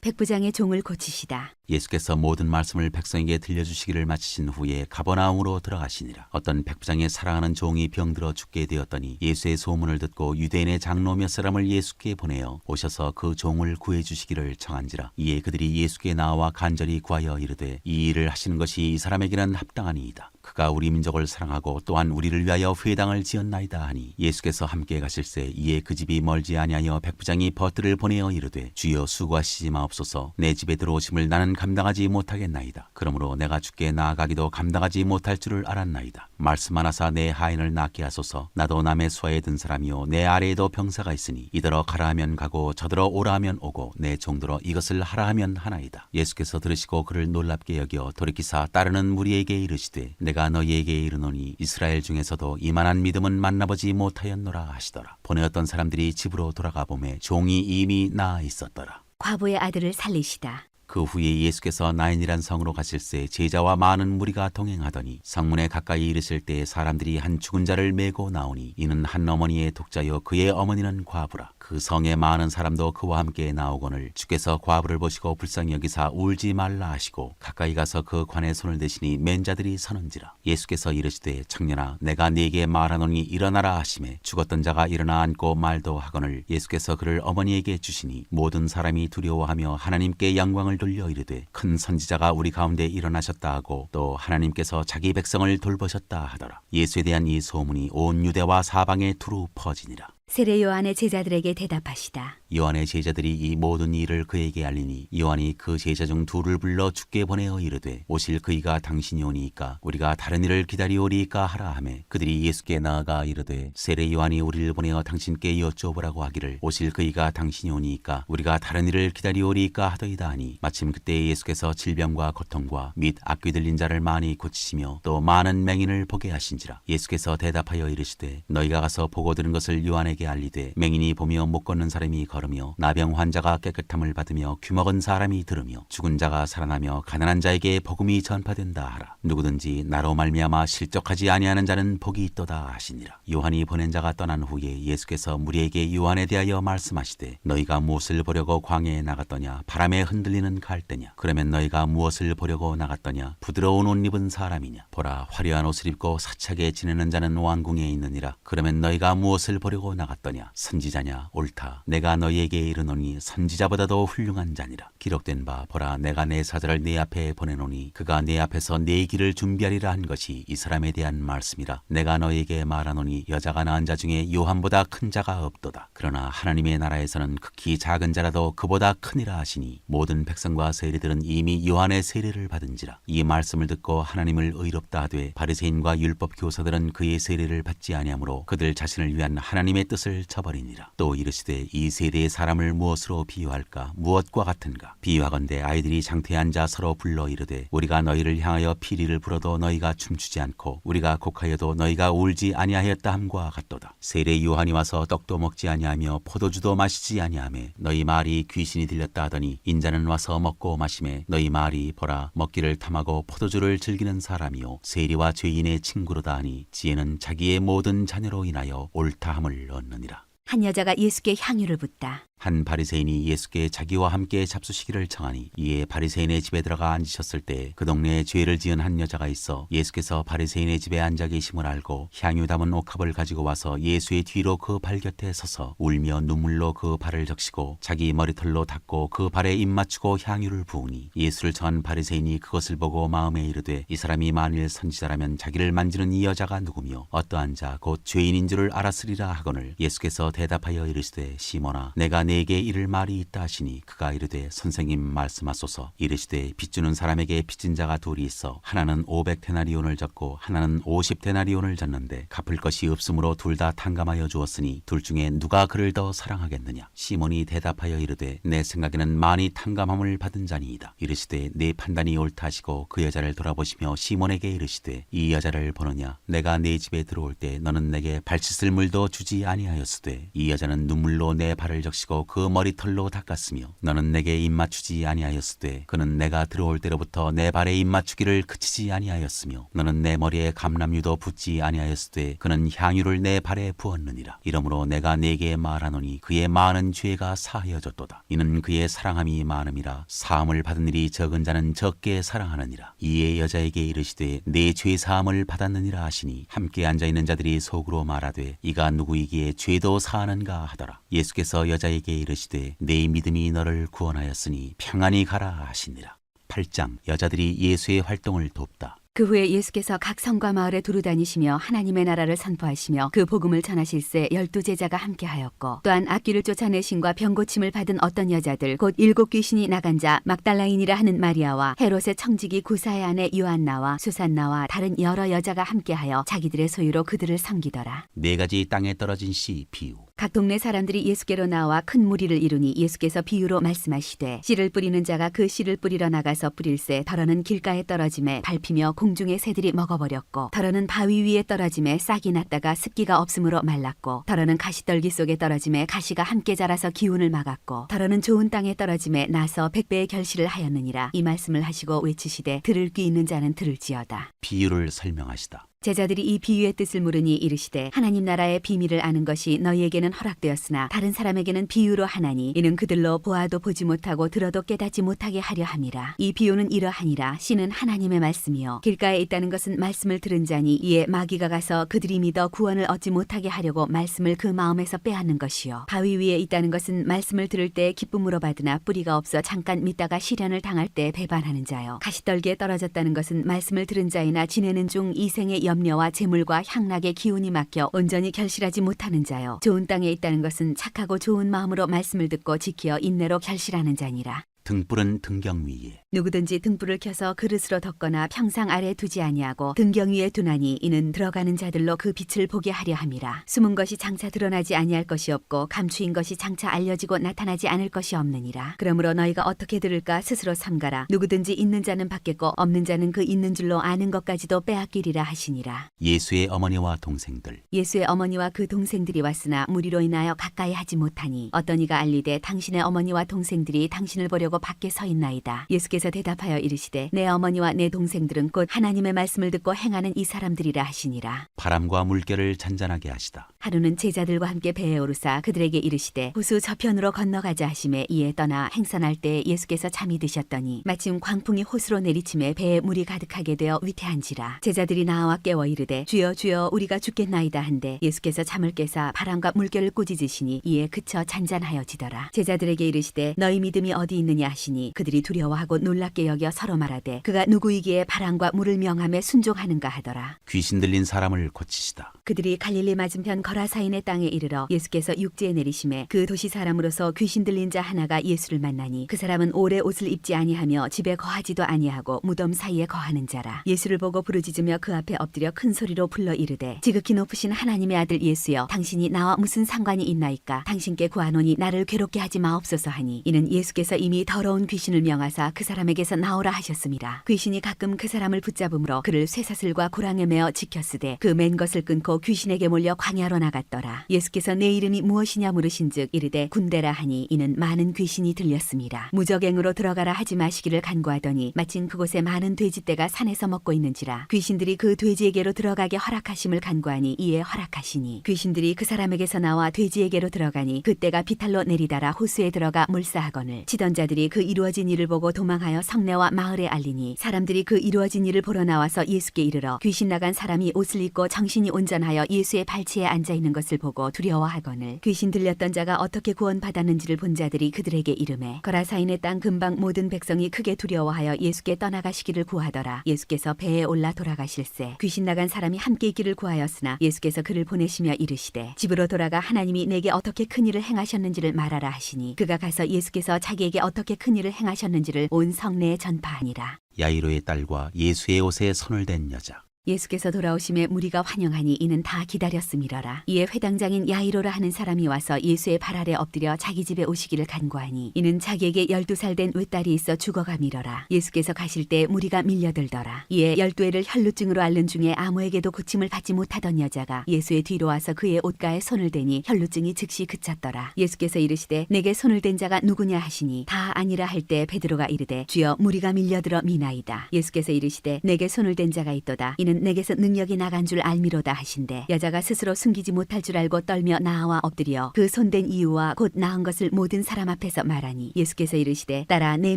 백부장의 종을 고치시다. 예수께서 모든 말씀을 백성에게 들려주시기를 마치신 후에 가버나움으로 들어가시니라. 어떤 백부장의 사랑하는 종이 병들어 죽게 되었더니 예수의 소문을 듣고 유대인의 장로 몇 사람을 예수께 보내어 오셔서 그 종을 구해주시기를 청한지라. 이에 그들이 예수께 나와 간절히 구하여 이르되 이 일을 하시는 것이 이 사람에게는 합당하니이다. 그가 우리 민족을 사랑하고 또한 우리를 위하여 회당을 지었나이다 하니 예수께서 함께 가실새 이에 그 집이 멀지 아니하여 백부장이 버틀을 보내어 이르되 주여 수고하시지 마옵소서. 내 집에 들어오심을 나는 감당하지 못하겠나이다. 그러므로 내가 주께 나아가기도 감당하지 못할 줄을 알았나이다. 말씀하나사 내 하인을 낫게 하소서. 나도 남의 수하에 든 사람이요 내 아래에도 병사가 있으니 이더러 가라 하면 가고 저더러 오라 하면 오고 내 종들어 이것을 하라 하면 하나이다. 예수께서 들으시고 그를 놀랍게 여겨 돌이키사 따르는 무리에게 이르시되 내가 너희에게 이르노니 이스라엘 중에서도 이만한 믿음은 만나보지 못하였노라 하시더라. 보내었던 사람들이 집으로 돌아가 보매 종이 이미 나아 있었더라. 과부의 아들을 살리시다. 그 후에 예수께서 나인이란 성으로 가실새 제자와 많은 무리가 동행하더니 성문에 가까이 이르실 때 사람들이 한 죽은 자를 메고 나오니 이는 한 어머니의 독자요 그의 어머니는 과부라. 그 성에 많은 사람도 그와 함께 나오거늘 주께서 과부를 보시고 불쌍히 여기사 울지 말라 하시고 가까이 가서 그 관에 손을 대시니 맨 자들이 서는지라. 예수께서 이르시되 청년아 내가 네게 말하노니 일어나라 하시매 죽었던 자가 일어나 앉고 말도 하거늘 예수께서 그를 어머니에게 주시니 모든 사람이 두려워하며 하나님께 영광을 돌려 이르되 큰 선지자가 우리 가운데 일어나셨다 하고 또 하나님께서 자기 백성을 돌보셨다 하더라. 예수에 대한 이 소문이 온 유대와 사방에 두루 퍼지니라. 세례 요한의 제자들에게 대답하시다. 요한의 제자들이 이 모든 일을 그에게 알리니 요한이 그 제자 중 둘을 불러 주께 보내어 이르되 오실 그이가 당신이 오니이까 우리가 다른 일을 기다리오리이까 하라 하매 그들이 예수께 나아가 이르되 세례 요한이 우리를 보내어 당신께 여쭈어보라고 하기를 오실 그이가 당신이 오니이까 우리가 다른 일을 기다리오리이까 하더이다 하니 마침 그때 예수께서 질병과 고통과 및 악귀 들린 자를 많이 고치시며 또 많은 맹인을 보게 하신지라. 예수께서 대답하여 이르시되 너희가 가서 보고 들은 것을 요한에게 알리되 맹인이 보며 못 걷는 사람이 걸으며 나병 환자가 깨끗함을 받으며 귀먹은 사람이 들으며 죽은 자가 살아나며 가난한 자에게 복음이 전파된다 하라. 누구든지 나로 말미암아 실족하지 아니하는 자는 복이 있도다 하시니라. 요한이 보낸 자가 떠난 후에 예수께서 무리에게 요한에 대하여 말씀하시되 너희가 무엇을 보려고 광야에 나갔더냐? 바람에 흔들리는 갈대냐? 그러면 너희가 무엇을 보려고 나갔더냐? 부드러운 옷 입은 사람이냐? 보라, 화려한 옷을 입고 사차게 지내는 자는 왕궁에 있느니라. 그러면 너희가 무엇을 보려고 나갔더냐? 선지자냐? 옳다. 내가 너희에게 이르노니 선지자보다도 훌륭한 자니라. 기록된 바 보라, 내가 내 사자를 네 앞에 보내노니 그가 네 앞에서 네 길을 준비하리라 한 것이 이 사람에 대한 말씀이라. 내가 너희에게 말하노니 여자가 낳은 자 중에 요한보다 큰 자가 없도다. 그러나 하나님의 나라에서는 극히 작은 자라도 그보다 크니라 하시니 모든 백성과 세리들은 이미 요한의 세례를 받은지라. 이 말씀을 듣고 하나님을 의롭다 하되 바리새인과 율법 교사들은 그의 세례를 받지 아니하므로 그들 자신을 위한 하나님의 뜻을 저버리니라. 또 이르시되 이 세대의 사람을 무엇으로 비유할까? 무엇과 같은가? 비유하건대 아이들이 장터에 앉아 서로 불러 이르되 우리가 너희를 향하여 피리를 불어도 너희가 춤추지 않고 우리가 곡하여도 너희가 울지 아니하였다 함과 같도다. 세례 요한이 와서 떡도 먹지 아니하며 포도주도 마시지 아니하며 너희 말이 귀신이 들렸다 하더니 인자는 와서 먹고 마시매 너희 말이 보라 먹기를 탐하고 포도주를 즐기는 사람이요 세리와 죄인의 친구로다 하니 지혜는 자기의 모든 자녀로 인하여 옳다함을 얻느니라. 한 여자가 예수께 향유를 붓다. 한 바리새인이 예수께 자기와 함께 잡수시기를 청하니 이에 바리새인의 집에 들어가 앉으셨을 때 그 동네에 죄를 지은 한 여자가 있어 예수께서 바리새인의 집에 앉아 계심을 알고 향유 담은 옥합을 가지고 와서 예수의 뒤로 그 발 곁에 서서 울며 눈물로 그 발을 적시고 자기 머리털로 닦고 그 발에 입 맞추고 향유를 부으니 예수를 전 바리새인이 그것을 보고 마음에 이르되 이 사람이 만일 선지자라면 자기를 만지는 이 여자가 누구며 어떠한 자 곧 죄인인 줄을 알았으리라 하거늘 예수께서 대답하여 이르시되 시몬아 내가 내게 이를 말이 있다 하시니 그가 이르되 선생님 말씀하소서. 이르시되 빚주는 사람에게 빚진 자가 둘이 있어 하나는 500데나리온을 졌고 하나는 50데나리온을 졌는데 갚을 것이 없으므로 둘 다 탕감하여 주었으니 둘 중에 누가 그를 더 사랑하겠느냐? 시몬이 대답하여 이르되 내 생각에는 많이 탕감함을 받은 자니이다. 이르시되 내 판단이 옳다 하시고 그 여자를 돌아보시며 시몬에게 이르시되 이 여자를 보느냐? 내가 네 집에 들어올 때 너는 내게 발 씻을 물도 주지 아니하였으되 이 여자는 눈물로 내 발을 적시고 그 머리털로 닦았으며 너는 내게 입 맞추지 아니하였으되 그는 내가 들어올 때로부터 내 발에 입 맞추기를 그치지 아니하였으며 너는 내 머리에 감람유도 붓지 아니하였으되 그는 향유를 내 발에 부었느니라. 이러므로 내가 네게 말하노니 그의 많은 죄가 사하여졌도다. 이는 그의 사랑함이 많음이라. 사함을 받은 일이 적은 자는 적게 사랑하느니라. 이에 여자에게 이르시되 내 죄 사함을 받았느니라 하시니 함께 앉아있는 자들이 속으로 말하되 이가 누구이기에 죄도 사하는가 하더라. 예수께서 여자에게 이르시되 내 믿음이 너를 구원하였으니 평안히 가라 하시니라. 8장 여자들이 예수의 활동을 돕다. 그 후에 예수께서 각 성과 마을에 두루 다니시며 하나님의 나라를 선포하시며 그 복음을 전하실새 12제자가 함께하였고 또한 악귀를 쫓아내신과 병고침을 받은 어떤 여자들 곧 7 귀신이 나간 자 막달라인이라 하는 마리아와 헤롯의 청지기 구사의 아내 요한나와 수산나와 다른 여러 여자가 함께하여 자기들의 소유로 그들을 섬기더라. 4가지 땅에 떨어진 씨 비유. 각 동네 사람들이 예수께로 나와 큰 무리를 이루니 예수께서 비유로 말씀하시되 씨를 뿌리는 자가 그 씨를 뿌리러 나가서 뿌릴새 덜어는 길가에 떨어짐에 밟히며 공중의 새들이 먹어버렸고 덜어는 바위 위에 떨어짐에 싹이 났다가 습기가 없으므로 말랐고 덜어는 가시떨기 속에 떨어짐에 가시가 함께 자라서 기운을 막았고 덜어는 좋은 땅에 떨어짐에 나서 100배의 결실을 하였느니라. 이 말씀을 하시고 외치시되 들을 귀 있는 자는 들을지어다. 비유를 설명하시다. 제자들이 이 비유의 뜻을 물으니 이르시되 하나님 나라의 비밀을 아는 것이 너희에게는 허락되었으나 다른 사람에게는 비유로 하나니 이는 그들로 보아도 보지 못하고 들어도 깨닫지 못하게 하려 함이라. 이 비유는 이러하니라. 씨는 하나님의 말씀이요 길가에 있다는 것은 말씀을 들은 자니 이에 마귀가 가서 그들이 믿어 구원을 얻지 못하게 하려고 말씀을 그 마음에서 빼앗는 것이요 바위 위에 있다는 것은 말씀을 들을 때 기쁨으로 받으나 뿌리가 없어 잠깐 믿다가 시련을 당할 때 배반하는 자요 가시떨기에 떨어졌다는 것은 말씀을 들은 자이나 지내는 중 이생의 염려와 재물과 향락의 기운이 막혀 온전히 결실하지 못하는 자요. 좋은 땅에 있다는 것은 착하고 좋은 마음으로 말씀을 듣고 지키어 인내로 결실하는 자니라. 등불은 등경 위에 누구든지 등불을 켜서 그릇으로 덮거나 평상 아래 두지 아니하고 등경 위에 두나니 이는 들어가는 자들로 그 빛을 보게 하려 함이라. 숨은 것이 장차 드러나지 아니할 것이 없고 감추인 것이 장차 알려지고 나타나지 않을 것이 없느니라. 그러므로 너희가 어떻게 들을까 스스로 삼가라. 누구든지 있는 자는 받겠고 없는 자는 그 있는 줄로 아는 것까지도 빼앗기리라 하시니라. 예수의 어머니와 동생들 예수의 어머니와 그 동생들이 왔으나 무리로 인하여 가까이 하지 못하니 어떤 이가 알리되 당신의 어머니와 동생들이 당신을 보려고 밖에 서 있나이다. 예수께서 대답하여 이르시되 내 어머니와 내 동생들은 곧 하나님의 말씀을 듣고 행하는 이 사람들이라 하시니라. 바람과 물결을 잔잔하게 하시다. 하루는 제자들과 함께 배에 오르사 그들에게 이르시되 호수 저편으로 건너가자 하시매 이에 떠나 행선할 때 예수께서 잠이 드셨더니 마침 광풍이 호수로 내리침에 배에 물이 가득하게 되어 위태한지라. 제자들이 나와 깨워 이르되 주여 주여 우리가 죽겠나이다 한데 예수께서 잠을 깨사 바람과 물결을 꾸짖으시니 이에 그쳐 잔잔하여지더라. 제자들에게 이르시되 너희 믿음이 어디 있느냐 하시니 그들이 두려워하고 놀랍게 여겨 서로 말하되 그가 누구이기에 바람과 물을 명함에 순종하는가 하더라. 귀신 들린 사람을 고치시다. 그들이 갈릴리 맞은편 거라사인의 땅에 이르러 예수께서 육지에 내리심에 그 도시 사람으로서 귀신 들린 자 하나가 예수를 만나니 그 사람은 오래 옷을 입지 아니하며 집에 거하지도 아니하고 무덤 사이에 거하는 자라. 예수를 보고 부르짖으며 그 앞에 엎드려 큰 소리로 불러 이르되 지극히 높으신 하나님의 아들 예수여 당신이 나와 무슨 상관이 있나이까. 당신께 구하노니 나를 괴롭게 하지 마옵소서 하니 이는 예수께서 이미 더러운 귀신을 명하사 그 사람에게서 나오라 하셨습니다. 귀신이 가끔 그 사람을 붙잡음으로 그를 쇠사슬과 고랑에 매어 지켰으되 그 맨 것을 끊고 귀신에게 몰려 광야로 나갔더라. 예수께서 내 이름이 무엇이냐 물으신즉 이르되 군대라 하니 이는 많은 귀신이 들렸습니다. 무적행으로 들어가라 하지 마시기를 간구하더니 마침 그곳에 많은 돼지떼가 산에서 먹고 있는지라. 귀신들이 그 돼지에게로 들어가게 허락하심을 간구하니 이에 허락하시니 귀신들이 그 사람에게서 나와 돼지에게로 들어가니 그때가 비탈로 내리다라 호수에 들어가 물사하거늘 치던 자들이 그 이루어진 일을 보고 도망하여 성내와 마을에 알리니 사람들이 그 이루어진 일을 보러 나와서 예수께 이르러 귀신 나간 사람이 옷을 입고 정신이 온전하여 예수의 발치에 앉아 있는 것을 보고 두려워하거늘 귀신 들렸던 자가 어떻게 구원받았는지를 본 자들이 그들에게 이르매 거라사인의 땅 근방 모든 백성이 크게 두려워하여 예수께 떠나가시기를 구하더라. 예수께서 배에 올라 돌아가실새 귀신 나간 사람이 함께 있기를 구하였으나 예수께서 그를 보내시며 이르시되 집으로 돌아가 하나님이 내게 어떻게 큰 일을 행하셨는지를 말하라 하시니 그가 가서 예수께서 자기에게 어떻게 큰 일을 행하셨는지를 온 성내에 전파하니라. 야이로의 딸과 예수의 옷에 손을 댄 여자 예수께서 돌아오심에 무리가 환영하니 이는 다 기다렸음이러라. 이에 회당장인 야이로라 하는 사람이 와서 예수의 발 아래 엎드려 자기 집에 오시기를 간구하니 이는 자기에게 12살 된 외딸이 있어 죽어가미러라. 예수께서 가실 때 무리가 밀려들더라. 이에 12회를 혈루증으로 앓는 중에 아무에게도 고침을 받지 못하던 여자가 예수의 뒤로 와서 그의 옷가에 손을 대니 혈루증이 즉시 그쳤더라. 예수께서 이르시되 내게 손을 댄 자가 누구냐 하시니 다 아니라 할 때 베드로가 이르되 주여 무리가 밀려들어 미나이다. 예수께서 이르시되 내게 손을 댄 자가 있도다. 이는 내게서 능력이 나간 줄 알미로다 하신대 여자가 스스로 숨기지 못할 줄 알고 떨며 나와 엎드려 그 손댄 이유와 곧 나은 것을 모든 사람 앞에서 말하니 예수께서 이르시되 딸아 내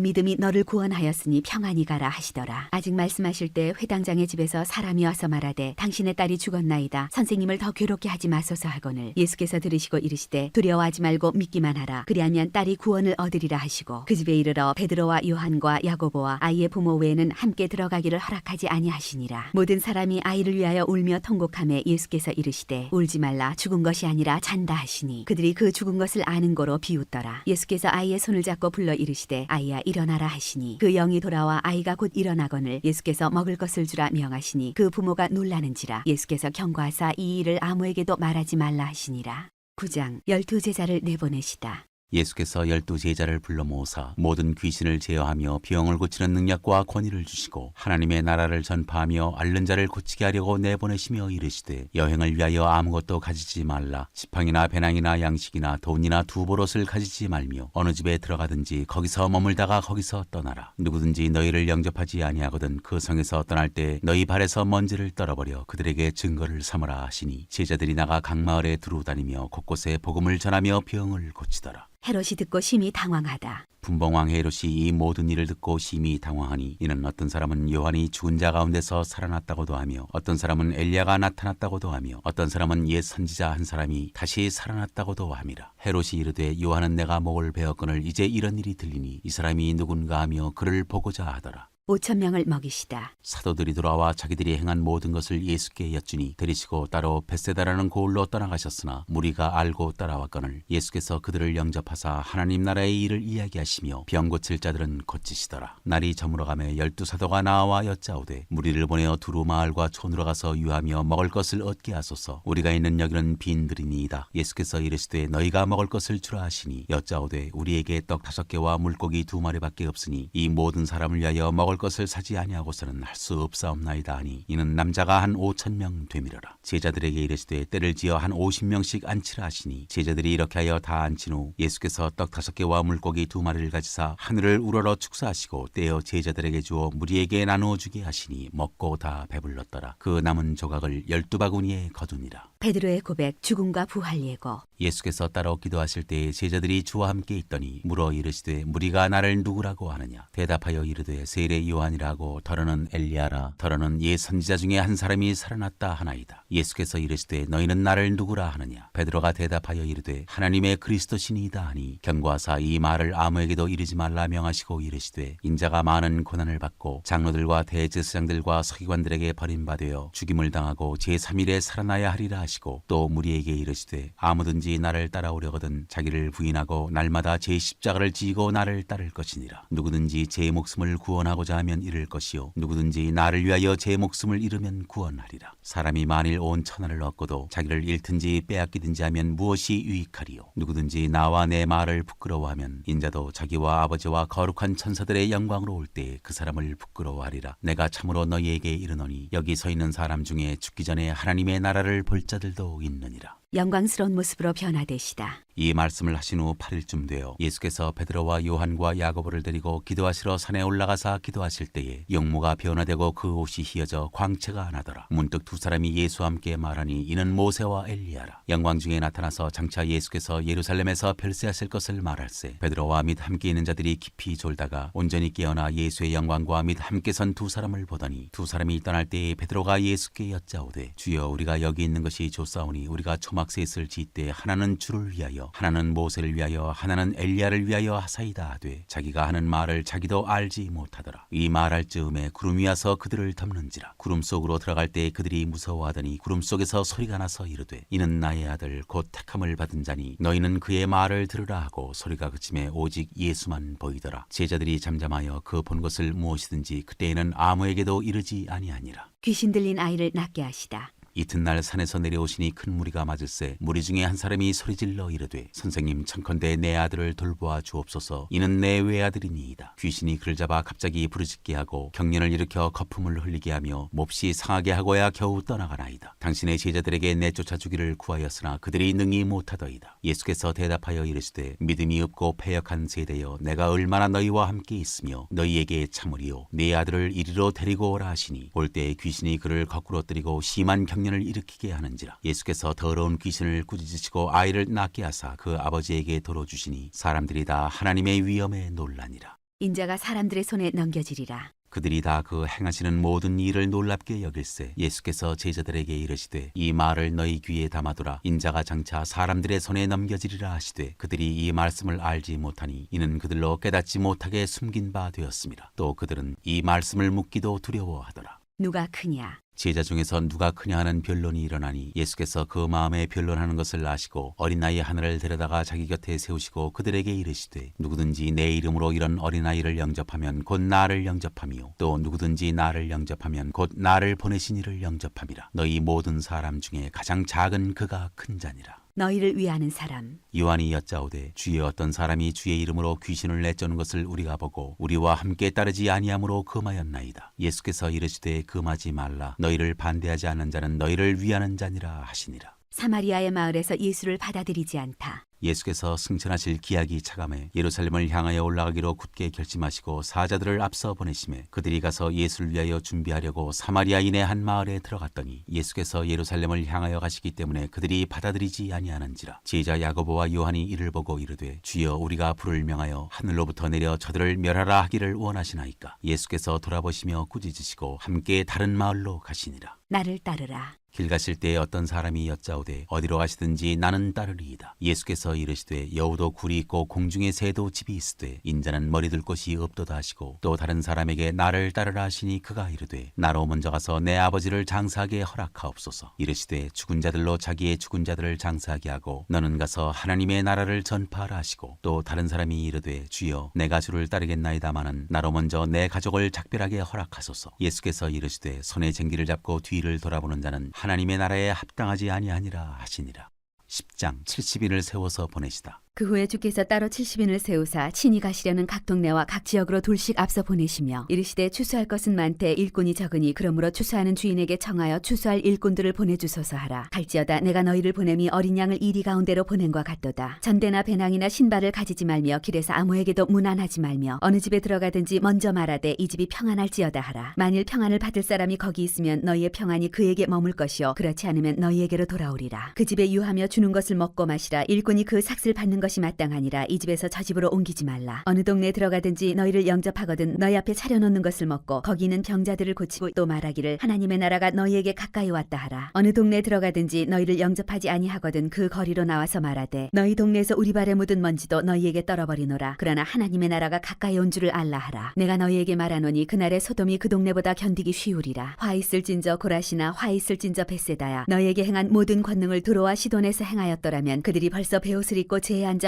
믿음이 너를 구원하였으니 평안히 가라 하시더라. 아직 말씀하실 때 회당장의 집에서 사람이 와서 말하되 당신의 딸이 죽었나이다. 선생님을 더 괴롭게 하지 마소서 하거늘 예수께서 들으시고 이르시되 두려워하지 말고 믿기만 하라. 그리하면 딸이 구원을 얻으리라 하시고 그 집에 이르러 베드로와 요한과 야고보와 아이의 부모 외에는 함께 들어가기를 허락하지 아니하시니라. 모든 사람이 아이를 위하여 울며 통곡하매 예수께서 이르시되 울지 말라 죽은 것이 아니라 잔다 하시니 그들이 그 죽은 것을 아는 거로 비웃더라. 예수께서 아이의 손을 잡고 불러 이르시되 아이야 일어나라 하시니 그 영이 돌아와 아이가 곧 일어나거늘 예수께서 먹을 것을 주라 명하시니 그 부모가 놀라는지라. 예수께서 경고하사 이 일을 아무에게도 말하지 말라 하시니라. 9장 12제자를 내보내시다. 예수께서 12제자를 불러 모으사 모든 귀신을 제어하며 병을 고치는 능력과 권위를 주시고 하나님의 나라를 전파하며 앓는 자를 고치게 하려고 내보내시며 이르시되 여행을 위하여 아무것도 가지지 말라. 지팡이나 배낭이나 양식이나 돈이나 두보롯을 가지지 말며 어느 집에 들어가든지 거기서 머물다가 거기서 떠나라. 누구든지 너희를 영접하지 아니하거든 그 성에서 떠날 때 너희 발에서 먼지를 떨어버려 그들에게 증거를 삼으라 하시니 제자들이 나가 각 마을에 두루다니며 곳곳에 복음을 전하며 병을 고치더라. 헤롯이 듣고 심히 당황하다. 분봉왕 헤롯이 이 모든 일을 듣고 심히 당황하니 이는 어떤 사람은 요한이 죽은 자 가운데서 살아났다고도 하며 어떤 사람은 엘리야가 나타났다고도 하며 어떤 사람은 옛 선지자 한 사람이 다시 살아났다고도 함이라. 헤롯이 이르되 요한은 내가 목을 베었거늘 이제 이런 일이 들리니 이 사람이 누군가 하며 그를 보고자 하더라. 5천 명을 먹이시다. 사도들이 돌아와 자기들이 행한 모든 것을 예수께 여쭈니 데리시고 따로 벳세다라는 고을로 떠나가셨으나 무리가 알고 따라왔거늘 예수께서 그들을 영접하사 하나님 나라의 일을 이야기하시며 병 고칠 자들은 고치시더라. 날이 저물어가매 12사도가 나와 여짜오되 무리를 보내어 두루 마을과 촌으로 가서 유하며 먹을 것을 얻게 하소서. 우리가 있는 여기는 빈들이니이다. 예수께서 이르시되 너희가 먹을 것을 주라 하시니 여짜오되 우리에게 떡 5개와 물고기 2마리밖에 없으니 이 모든 사람을 위하여 먹을 것을 사지 아니하고서는 할 수 없사옵나이다 하니 이는 남자가 한 5,000명 되밀어라. 제자들에게 이르시되 때를 지어 한 50명씩 앉히라 하시니 제자들이 이렇게 하여 다 앉힌 후 예수께서 떡 5개와 물고기 2마리를 가지사 하늘을 우러러 축사하시고 떼어 제자들에게 주어 무리에게 나누어 주게 하시니 먹고 다 배불렀더라. 그 남은 조각을 12바구니에 거두니라. 베드로의 고백, 죽음과 부활 예고. 예수께서 따로 기도하실 때에 제자들이 주와 함께 있더니 물어 이르시되 무리가 나를 누구라고 하느냐. 대답하여 이르되 세례 요한이라고 더러는 엘리야라 더러는 옛 선지자 중에 한 사람이 살아났다 하나이다. 예수께서 이르시되 너희는 나를 누구라 하느냐. 베드로가 대답하여 이르되 하나님의 그리스도시니이다 하니 경고하사 이 말을 아무에게도 이르지 말라 명하시고 이르시되 인자가 많은 고난을 받고 장로들과 대제사장들과 서기관들에게 버림받아 죽임을 당하고 제3일에 살아나야 하리라 하시고 또 무리에게 이르시되 아무든지 나를 따라오려거든 자기를 부인하고 날마다 제 십자가를 지고 나를 따를 것이니라. 누구든지 제 목숨을 구원하고자 하면 잃을 것이요 누구든지 나를 위하여 제 목숨을 잃으면 구원하리라. 사람이 만일 온 천하를 얻고도 자기를 잃든지 빼앗기든지 하면 무엇이 유익하리요. 누구든지 나와 내 말을 부끄러워하면 인자도 자기와 아버지와 거룩한 천사들의 영광으로 올 때 그 사람을 부끄러워하리라. 내가 참으로 너희에게 이르노니 여기 서 있는 사람 중에 죽기 전에 하나님의 나라를 볼 자들도 있느니라. 영광스러운 모습으로 변화되시다. 이 말씀을 하신 후 8일쯤 되어 예수께서 베드로와 요한과 야고보를 데리고 기도하시러 산에 올라가사 기도하실 때에 용모가 변화되고 그 옷이 휘어져 광채가 나더라. 문득 두 사람이 예수와 함께 말하니 이는 모세와 엘리야라. 영광 중에 나타나서 장차 예수께서 예루살렘에서 별세하실 것을 말할세. 베드로와 및 함께 있는 자들이 깊이 졸다가 온전히 깨어나 예수의 영광과 및 함께 선 두 사람을 보더니 두 사람이 떠날 때에 베드로가 예수께 여짜오되 주여 우리가 여기 있는 것이 좋사오니 우리가 초막셋을 짓되 하나는 주를 위하여 하나는 모세를 위하여 하나는 엘리야를 위하여 하사이다 하되 자기가 하는 말을 자기도 알지 못하더라. 이 말할 즈음에 구름이 와서 그들을 덮는지라. 구름 속으로 들어갈 때 그들이 무서워하더니 구름 속에서 소리가 나서 이르되 이는 나의 아들 곧 택함을 받은 자니 너희는 그의 말을 들으라 하고 소리가 그침에 오직 예수만 보이더라. 제자들이 잠잠하여 그 본 것을 무엇이든지 그때에는 아무에게도 이르지 아니하니라. 귀신 들린 아이를 낫게 하시다. 이튿날 산에서 내려오시니 큰 무리가 맞을세. 무리 중에 한 사람이 소리질러 이르되 선생님 청컨대 내 아들을 돌보아 주옵소서. 이는 내 외아들이니이다. 귀신이 그를 잡아 갑자기 부르짖게 하고 경련을 일으켜 거품을 흘리게 하며 몹시 상하게 하고야 겨우 떠나가나이다. 당신의 제자들에게 내쫓아 주기를 구하였으나 그들이 능히 못하더이다. 예수께서 대답하여 이르시되 믿음이 없고 패역한 세대여 내가 얼마나 너희와 함께 있으며 너희에게 참으리요. 네 아들을 이리로 데리고 오라 하시니 올 때 귀신이 그를 거꾸로 뜨리고 심한 경련을 일으키게 하는지라. 예수께서 더러운 귀신을 꾸짖으시고 아이를 낫게 하사 그 아버지에게 돌어주시니 사람들이 다 하나님의 위엄에 놀라니라. 인자가 사람들의 손에 넘겨지리라. 그들이 다 그 행하시는 모든 일을 놀랍게 여길세. 예수께서 제자들에게 이르시되 이 말을 너희 귀에 담아두라. 인자가 장차 사람들의 손에 넘겨지리라 하시되 그들이 이 말씀을 알지 못하니 이는 그들로 깨닫지 못하게 숨긴 바 되었습니다. 또 그들은 이 말씀을 묻기도 두려워하더라. 누가 크냐? 제자 중에서 누가 크냐 하는 변론이 일어나니 예수께서 그 마음에 변론하는 것을 아시고 어린아이 하나를 데려다가 자기 곁에 세우시고 그들에게 이르시되 누구든지 내 이름으로 이런 어린아이를 영접하면 곧 나를 영접하며 또 누구든지 나를 영접하면 곧 나를 보내신 이를 영접함이라. 너희 모든 사람 중에 가장 작은 그가 큰 자니라. 너희를 위하는 사람. 요한이 여짜오되 주의 어떤 사람이 주의 이름으로 귀신을 내쫓는 것을 우리가 보고 우리와 함께 따르지 아니함으로 금하였나이다. 예수께서 이르시되 금하지 말라. 너희를 반대하지 않는 자는 너희를 위하는 자니라 하시니라. 사마리아의 마을에서 예수를 받아들이지 않다. 예수께서 승천하실 기약이 차감해 예루살렘을 향하여 올라가기로 굳게 결심하시고 사자들을 앞서 보내심에 그들이 가서 예수를 위하여 준비하려고 사마리아인의 한 마을에 들어갔더니 예수께서 예루살렘을 향하여 가시기 때문에 그들이 받아들이지 아니하는지라. 제자 야고보와 요한이 이를 보고 이르되 주여 우리가 불을 명하여 하늘로부터 내려 저들을 멸하라 하기를 원하시나이까. 예수께서 돌아보시며 꾸짖으시고 함께 다른 마을로 가시니라. 나를 따르라. 길 가실 때 어떤 사람이 여짜오되 어디로 가시든지 나는 따르리이다. 예수께서 이르시되 여우도 굴이 있고 공중의 새도 집이 있으되 인자는 머리 둘 곳이 없도다 하시고 또 다른 사람에게 나를 따르라 하시니 그가 이르되 나로 먼저 가서 내 아버지를 장사하게 허락하옵소서. 이르시되 죽은 자들로 자기의 죽은 자들을 장사하게 하고 너는 가서 하나님의 나라를 전파하라 하시고 또 다른 사람이 이르되 주여 내가 주를 따르겠나이다마는 나로 먼저 내 가족을 작별하게 허락하소서. 예수께서 이르시되 손에 쟁기를 잡고 뒤를 돌아보는 자는 하나님의 나라에 합당하지 아니하니라 하시니라. 10장 70인을 세워서 보내시다. 그 후에 주께서 따로 70인을 세우사 친히 가시려는 각 동네와 각 지역으로 둘씩 앞서 보내시며 이르시되 추수할 것은 많되 일꾼이 적으니 그러므로 추수하는 주인에게 청하여 추수할 일꾼들을 보내주소서 하라. 갈지어다 내가 너희를 보냄이 어린 양을 이리 가운데로 보낸과 같도다. 전대나 배낭이나 신발을 가지지 말며 길에서 아무에게도 문안하지 말며 어느 집에 들어가든지 먼저 말하되 이 집이 평안할지어다 하라. 만일 평안을 받을 사람이 거기 있으면 너희의 평안이 그에게 머물 것이요 그렇지 않으면 너희에게로 돌아오리라. 그 집에 유하며 주는 것을 먹고 마시라. 일꾼이 그 삭슬 받는 것이 마땅하니라. 이 집에서 저 집으로 옮기지 말라. 어느 동네에 들어가든지 너희를 영접하거든 너희 앞에 차려놓는 것을 먹고 거기 있는 병자들을 고치고 또 말하기를 하나님의 나라가 너희에게 가까이 왔다 하라. 어느 동네에 들어가든지 너희를 영접하지 아니하거든 그 거리로 나와서 말하되 너희 동네에서 우리 발에 묻은 먼지도 너희에게 떨어버리노라. 그러나 하나님의 나라가 가까이 온 줄을 알라 하라. 내가 너희에게 말하노니 그날에 소돔이 그 동네보다 견디기 쉬우리라. 화 있을진저 고라시나 화 있을진저 벳세다야 너희에게 행한 모든 권능을 두로와 시돈에서 행하였더라면 그들이 벌써 베옷을 입고 제에 앉아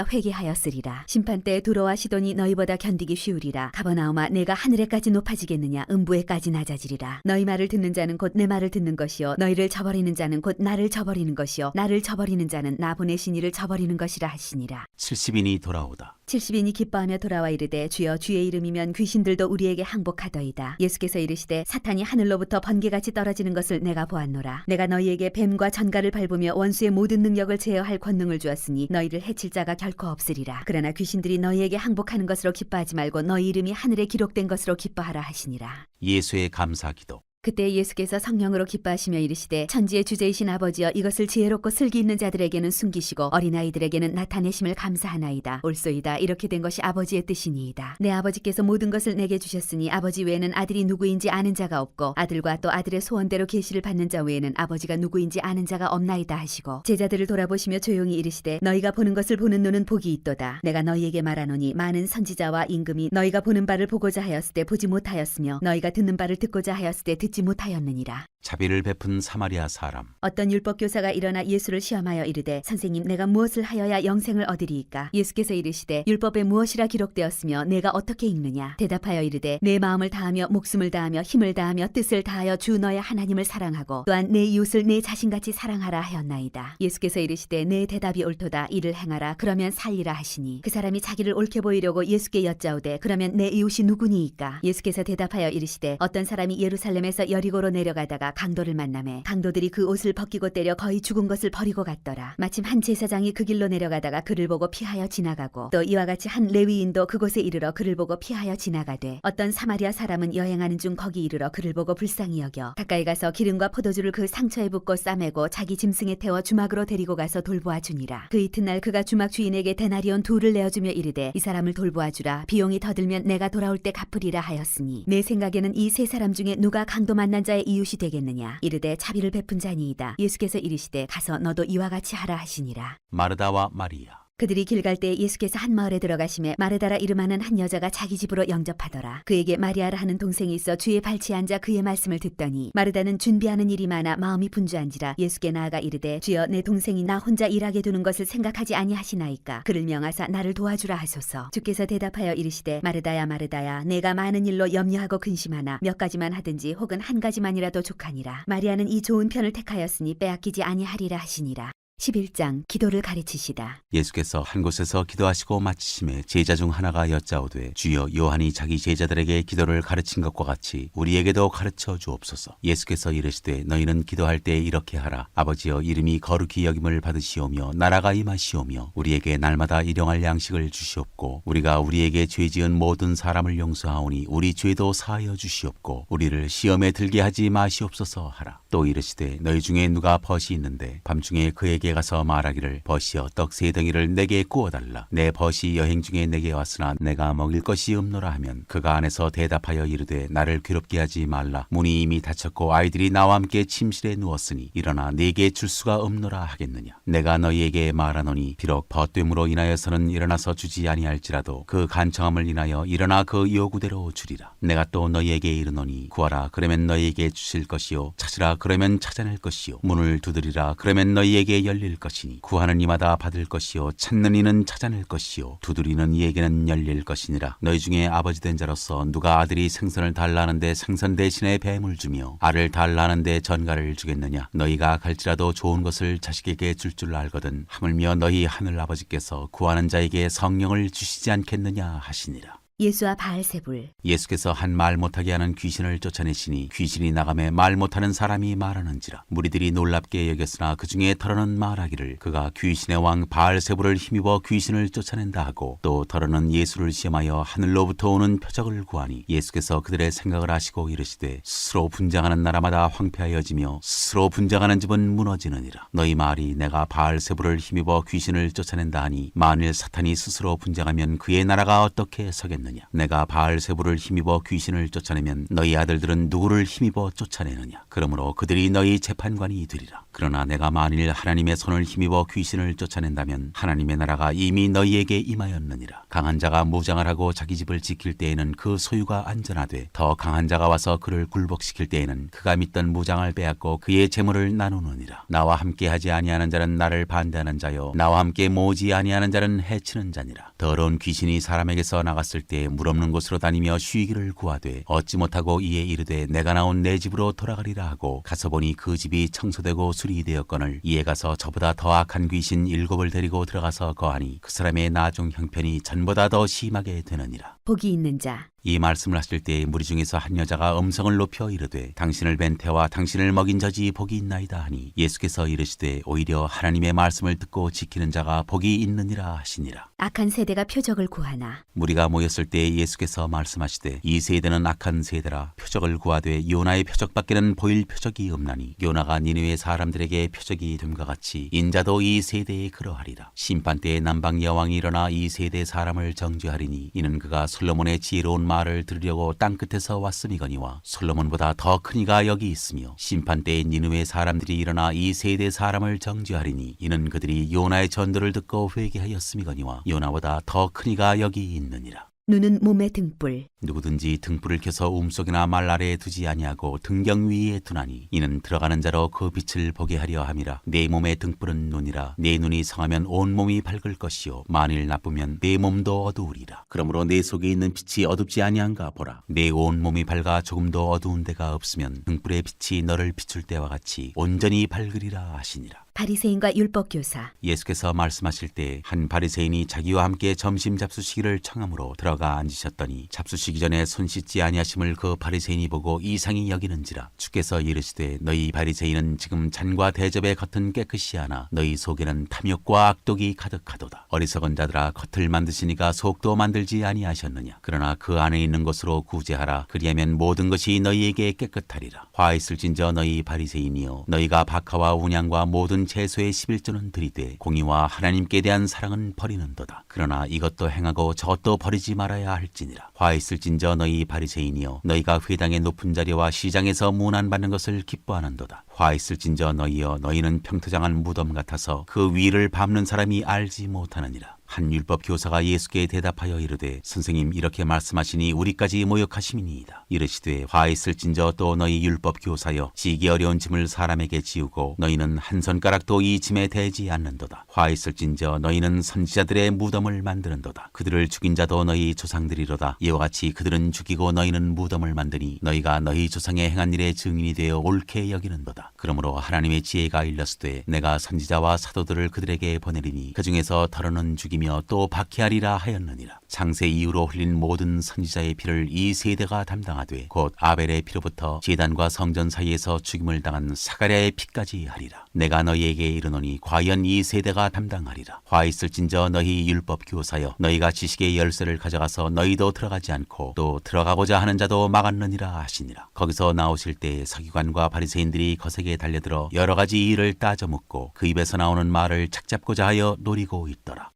회개하였으리라. 심판 때에 두로와 시돈이 너희보다 견디기 쉬우리라. 가버나움아 내가 하늘에까지 높아지겠느냐 음부에까지 낮아지리라. 너희 말을 듣는 자는 곧 내 말을 듣는 것이요 너희를 저버리는 자는 곧 나를 저버리는 것이요 나를 저버리는 자는 나 보내신 이를 저버리는 것이라 하시니라. 70인이 돌아오다. 70인이 기뻐하며 돌아와 이르되 주여 주의 이름이면 귀신들도 우리에게 항복하더이다. 예수께서 이르시되 사탄이 하늘로부터 번개같이 떨어지는 것을 내가 보았노라. 내가 너희에게 뱀과 전갈을 밟으며 원수의 모든 능력을 제어할 권능을 주었으니 너희를 해칠 자가 결코 없으리라. 그러나 귀신들이 너희에게 항복하는 것으로 기뻐하지 말고 너희 이름이 하늘에 기록된 것으로 기뻐하라 하시니라. 예수의 감사기도. 그때 예수께서 성령으로 기뻐하시며 이르시되 천지의 주제이신 아버지여 이것을 지혜롭고 슬기 있는 자들에게는 숨기시고 어린아이들에게는 나타내심을 감사하나이다. 옳소이다. 이렇게 된 것이 아버지의 뜻이니이다. 내 아버지께서 모든 것을 내게 주셨으니 아버지 외에는 아들이 누구인지 아는 자가 없고 아들과 또 아들의 소원대로 계시를 받는 자 외에는 아버지가 누구인지 아는 자가 없나이다 하시고 제자들을 돌아보시며 조용히 이르시되 너희가 보는 것을 보는 눈은 복이 있도다. 내가 너희에게 말하노니 많은 선지자와 임금이 너희가 보는 바를 보고자 하였을 때 보지 못하였으며 너희가 듣는 바를 듣고자 하였을 때 듣지 못하였느니라. 자비를 베푼 사마리아 사람. 어떤 율법 교사가 일어나 예수를 시험하여 이르되 선생님 내가 무엇을 하여야 영생을 얻으리이까? 예수께서 이르시되 율법에 무엇이라 기록되었으며 내가 어떻게 읽느냐? 대답하여 이르되 내 마음을 다하며 목숨을 다하며 힘을 다하며 뜻을 다하여 주 너의 하나님을 사랑하고 또한 내 이웃을 내 자신같이 사랑하라 하였나이다. 예수께서 이르시되 내 대답이 옳도다. 이를 행하라. 그러면 살리라 하시니 그 사람이 자기를 옳게 보이려고 예수께 여짜오되 그러면 내 이웃이 누구니이까? 예수께서 대답하여 이르시되 어떤 사람이 예루살렘에서 여리고로 내려가다가 강도를 만나매 강도들이 그 옷을 벗기고 때려 거의 죽은 것을 버리고 갔더라. 마침 한 제사장이 그 길로 내려가다가 그를 보고 피하여 지나가고 또 이와 같이 한 레위인도 그곳에 이르러 그를 보고 피하여 지나가되 어떤 사마리아 사람은 여행하는 중 거기 이르러 그를 보고 불쌍히 여겨 가까이 가서 기름과 포도주를 그 상처에 붓고 싸매고 자기 짐승에 태워 주막으로 데리고 가서 돌보아 주니라. 그 이튿날 그가 주막 주인에게 데나리온 2를 내어주며 이르되 이 사람을 돌보아 주라. 비용이 더 들면 내가 돌아올 때 갚으리라 하였으니 내 생각에는 이 세 사람 중에 누가 강도 만난 자의 이웃이 되겠느냐? 이르되 자비를 베푼 자니이다. 예수께서 이르시되 가서 너도 이와 같이 하라 하시니라. 마르다와 마리아. 그들이 길 갈 때 예수께서 한 마을에 들어가심에 마르다라 이름하는 한 여자가 자기 집으로 영접하더라. 그에게 마리아라 하는 동생이 있어 주의 발치에 앉아 그의 말씀을 듣더니 마르다는 준비하는 일이 많아 마음이 분주한지라 예수께 나아가 이르되 주여 내 동생이 나 혼자 일하게 두는 것을 생각하지 아니하시나이까? 그를 명하사 나를 도와주라 하소서. 주께서 대답하여 이르시되 마르다야 마르다야 내가 많은 일로 염려하고 근심하나 몇 가지만 하든지 혹은 한 가지만이라도 족하니라. 마리아는 이 좋은 편을 택하였으니 빼앗기지 아니하리라 하시니라. 11장 기도를 가르치시다. 예수께서 한 곳에서 기도하시고 마치심에 제자 중 하나가 여짜오되 주여 요한이 자기 제자들에게 기도를 가르친 것과 같이 우리에게도 가르쳐 주옵소서. 예수께서 이르시되 너희는 기도할 때 이렇게 하라. 아버지여 이름이 거룩히 여김을 받으시오며 나라가 임하시오며 우리에게 날마다 일용할 양식을 주시옵고 우리가 우리에게 죄 지은 모든 사람을 용서하오니 우리 죄도 사하여 주시옵고 우리를 시험에 들게 하지 마시옵소서 하라. 또 이르시되 너희 중에 누가 벗이 있는데 밤중에 그에게 그들에게 가서 말하기를 벗이여 떡 세 덩이를 내게 구워달라. 내 벗이 여행 중에 내게 왔으나 내가 먹일 것이 없노라 하면 그가 안에서 대답하여 이르되 나를 괴롭게 하지 말라. 문이 이미 닫혔고 아이들이 나와 함께 침실에 누웠으니 일어나 네게 줄 수가 없노라 하겠느냐. 내가 너희에게 말하노니 비록 벗됨으로 인하여서는 일어나서 주지 아니할지라도 그 간청함을 인하여 일어나 그 요구대로 주리라. 내가 또 너희에게 이르노니 구하라 그러면 너희에게 주실 것이요 찾으라 그러면 찾아낼 것이요 문을 두드리라 그러면 너희에게 열릴 것이니 구하는 이마다 받을 것이요 찾는 이는 찾아낼 것이요 두드리는 이에게는 열릴 것이니라. 너희 중에 아버지 된 자로서 누가 아들이 생선을 달라는데 생선 대신에 뱀을 주며 알을 달라는데 전갈을 주겠느냐. 너희가 갈지라도 좋은 것을 자식에게 줄 줄 알거든 하물며 너희 하늘 아버지께서 구하는 자에게 성령을 주시지 않겠느냐 하시니라. 예수와 바알세불. 예수께서 한 말 못하게 하는 귀신을 쫓아내시니 귀신이 나가매 말 못하는 사람이 말하는지라. 무리들이 놀랍게 여겼으나 그 중에 더러는 말하기를 그가 귀신의 왕 바알세불을 힘입어 귀신을 쫓아낸다 하고 또 더러는 예수를 시험하여 하늘로부터 오는 표적을 구하니 예수께서 그들의 생각을 아시고 이르시되 스스로 분장하는 나라마다 황폐하여지며 스스로 분장하는 집은 무너지느니라. 너희 말이 내가 바알세불을 힘입어 귀신을 쫓아낸다 하니 만일 사탄이 스스로 분장하면 그의 나라가 어떻게 서겠느냐. 내가 바알세불을 힘입어 귀신을 쫓아내면 너희 아들들은 누구를 힘입어 쫓아내느냐. 그러므로 그들이 너희 재판관이 되리라. 그러나 내가 만일 하나님의 손을 힘입어 귀신을 쫓아낸다면 하나님의 나라가 이미 너희에게 임하였느니라. 강한 자가 무장을 하고 자기 집을 지킬 때에는 그 소유가 안전하되 더 강한 자가 와서 그를 굴복시킬 때에는 그가 믿던 무장을 빼앗고 그의 재물을 나누느니라. 나와 함께 하지 아니하는 자는 나를 반대하는 자요 나와 함께 모으지 아니하는 자는 해치는 자니라. 더러운 귀신이 사람에게서 나갔을 때 물 없는 곳으로 다니며 쉬기를 구하되 얻지 못하고 이에 이르되 내가 나온 내 집으로 돌아가리라 하고 가서 보니 그 집이 청소되고 수리되었거늘 이에 가서 저보다 더 악한 귀신 7을 데리고 들어가서 거하니 그 사람의 나중 형편이 전보다 더 심하게 되느니라. 복이 있는 자. 이 말씀을 하실 때 무리 중에서 한 여자가 음성을 높여 이르되 당신을 뵌 태와 당신을 먹인 젖이 복이 있나이다 하니 예수께서 이르시되 오히려 하나님의 말씀을 듣고 지키는 자가 복이 있느니라 하시니라. 악한 세대가 표적을 구하나. 무리가 모였을 때 예수께서 말씀하시되 이 세대는 악한 세대라. 표적을 구하되 요나의 표적밖에는 보일 표적이 없나니 요나가 니느웨 사람들에게 표적이 됨과 같이 인자도 이 세대에 그러하리라. 심판 때에 남방 여왕이 일어나 이 세대 사람을 정죄하리니 이는 그가 솔로몬의 지혜로운 말을 들으려고 땅끝에서 왔음이거니와 솔로몬보다 더 큰 이가 여기 있으며 심판 때에 니느웨 사람들이 일어나 이 세대 사람을 정죄하리니 이는 그들이 요나의 전도를 듣고 회개하였음이거니와 요나보다 더 큰 이가 여기 있느니라. 눈은 몸의 등불. 누구든지 등불을 켜서 움속이나 말 아래에 두지 아니하고 등경 위에 두나니 이는 들어가는 자로 그 빛을 보게 하려 함이라. 내 몸의 등불은 눈이라. 내 눈이 성하면 온 몸이 밝을 것이요 만일 나쁘면 내 몸도 어두우리라. 그러므로 내 속에 있는 빛이 어둡지 아니한가 보라. 내 온 몸이 밝아 조금도 어두운 데가 없으면 등불의 빛이 너를 비출 때와 같이 온전히 밝으리라 하시니라. 바리새인과 율법교사. 예수께서 말씀하실 때 한 바리새인이 자기와 함께 점심 잡수시기를 청함으로 들어가 앉으셨더니 잡수시기 전에 손 씻지 아니하심을 그 바리새인이 보고 이상히 여기는지라. 주께서 이르시되 너희 바리새인은 지금 잔과 대접의 겉은 깨끗이 하나 너희 속에는 탐욕과 악독이 가득하도다. 어리석은 자들아 겉을 만드시니까 속도 만들지 아니하셨느냐. 그러나 그 안에 있는 것으로 구제하라. 그리하면 모든 것이 너희에게 깨끗하리라. 화 있을진저 너희 바리새인이여 너희가 박하와 운양과 모든 채소의 11조는 들이되 공의와 하나님께 대한 사랑은 버리는도다. 그러나 이것도 행하고 저것도 버리지 말아야 할지니라. 화 있을진저 너희 바리새인이여 너희가 회당의 높은 자리와 시장에서 문안받는 것을 기뻐하는도다. 화 있을진저 너희여 너희는 평토장한 무덤 같아서 그 위를 밟는 사람이 알지 못하느니라. 한 율법 교사가 예수께 대답하여 이르되 선생님 이렇게 말씀하시니 우리까지 모욕하심이니이다. 이르시되 화 있을진저 또 너희 율법 교사여 지기 어려운 짐을 사람에게 지우고 너희는 한 손가락도 이 짐에 대지 않는도다. 화 있을진저 너희는 선지자들의 무덤을 만드는도다. 그들을 죽인 자도 너희 조상들이로다. 이와 같이 그들은 죽이고 너희는 무덤을 만드니 너희가 너희 조상의 행한 일의 증인이 되어 옳게 여기는도다. 그러므로 하나님의 지혜가 일렀으되 내가 선지자와 사도들을 그들에게 보내리니 그 중에서 더러는 죽이며 죽이며 또 박해하리라 하였느니라. 창세 이후로 흘린 모든 선지자의 피를 이 세대가 담당하되 곧 아벨의 피로부터 제단과 성전 사이에서 죽임을 당한 사가랴의 피까지 하리라. 내가 너희에게 이르노니 과연 이 세대가 담당하리라. 화 있을진저 너희 율법 교사여 너희가 지식의 열쇠를 가져가서 너희도 들어가지 않고 또 들어가고자 하는 자도 막았느니라 하시니라. 거기서 나오실 때 서기관과 바리새인들이 거세게 달려들어 여러 가지 일을 따져 묻고 그 입에서 나오는 말을 착잡고자 하여 노리고 있더라.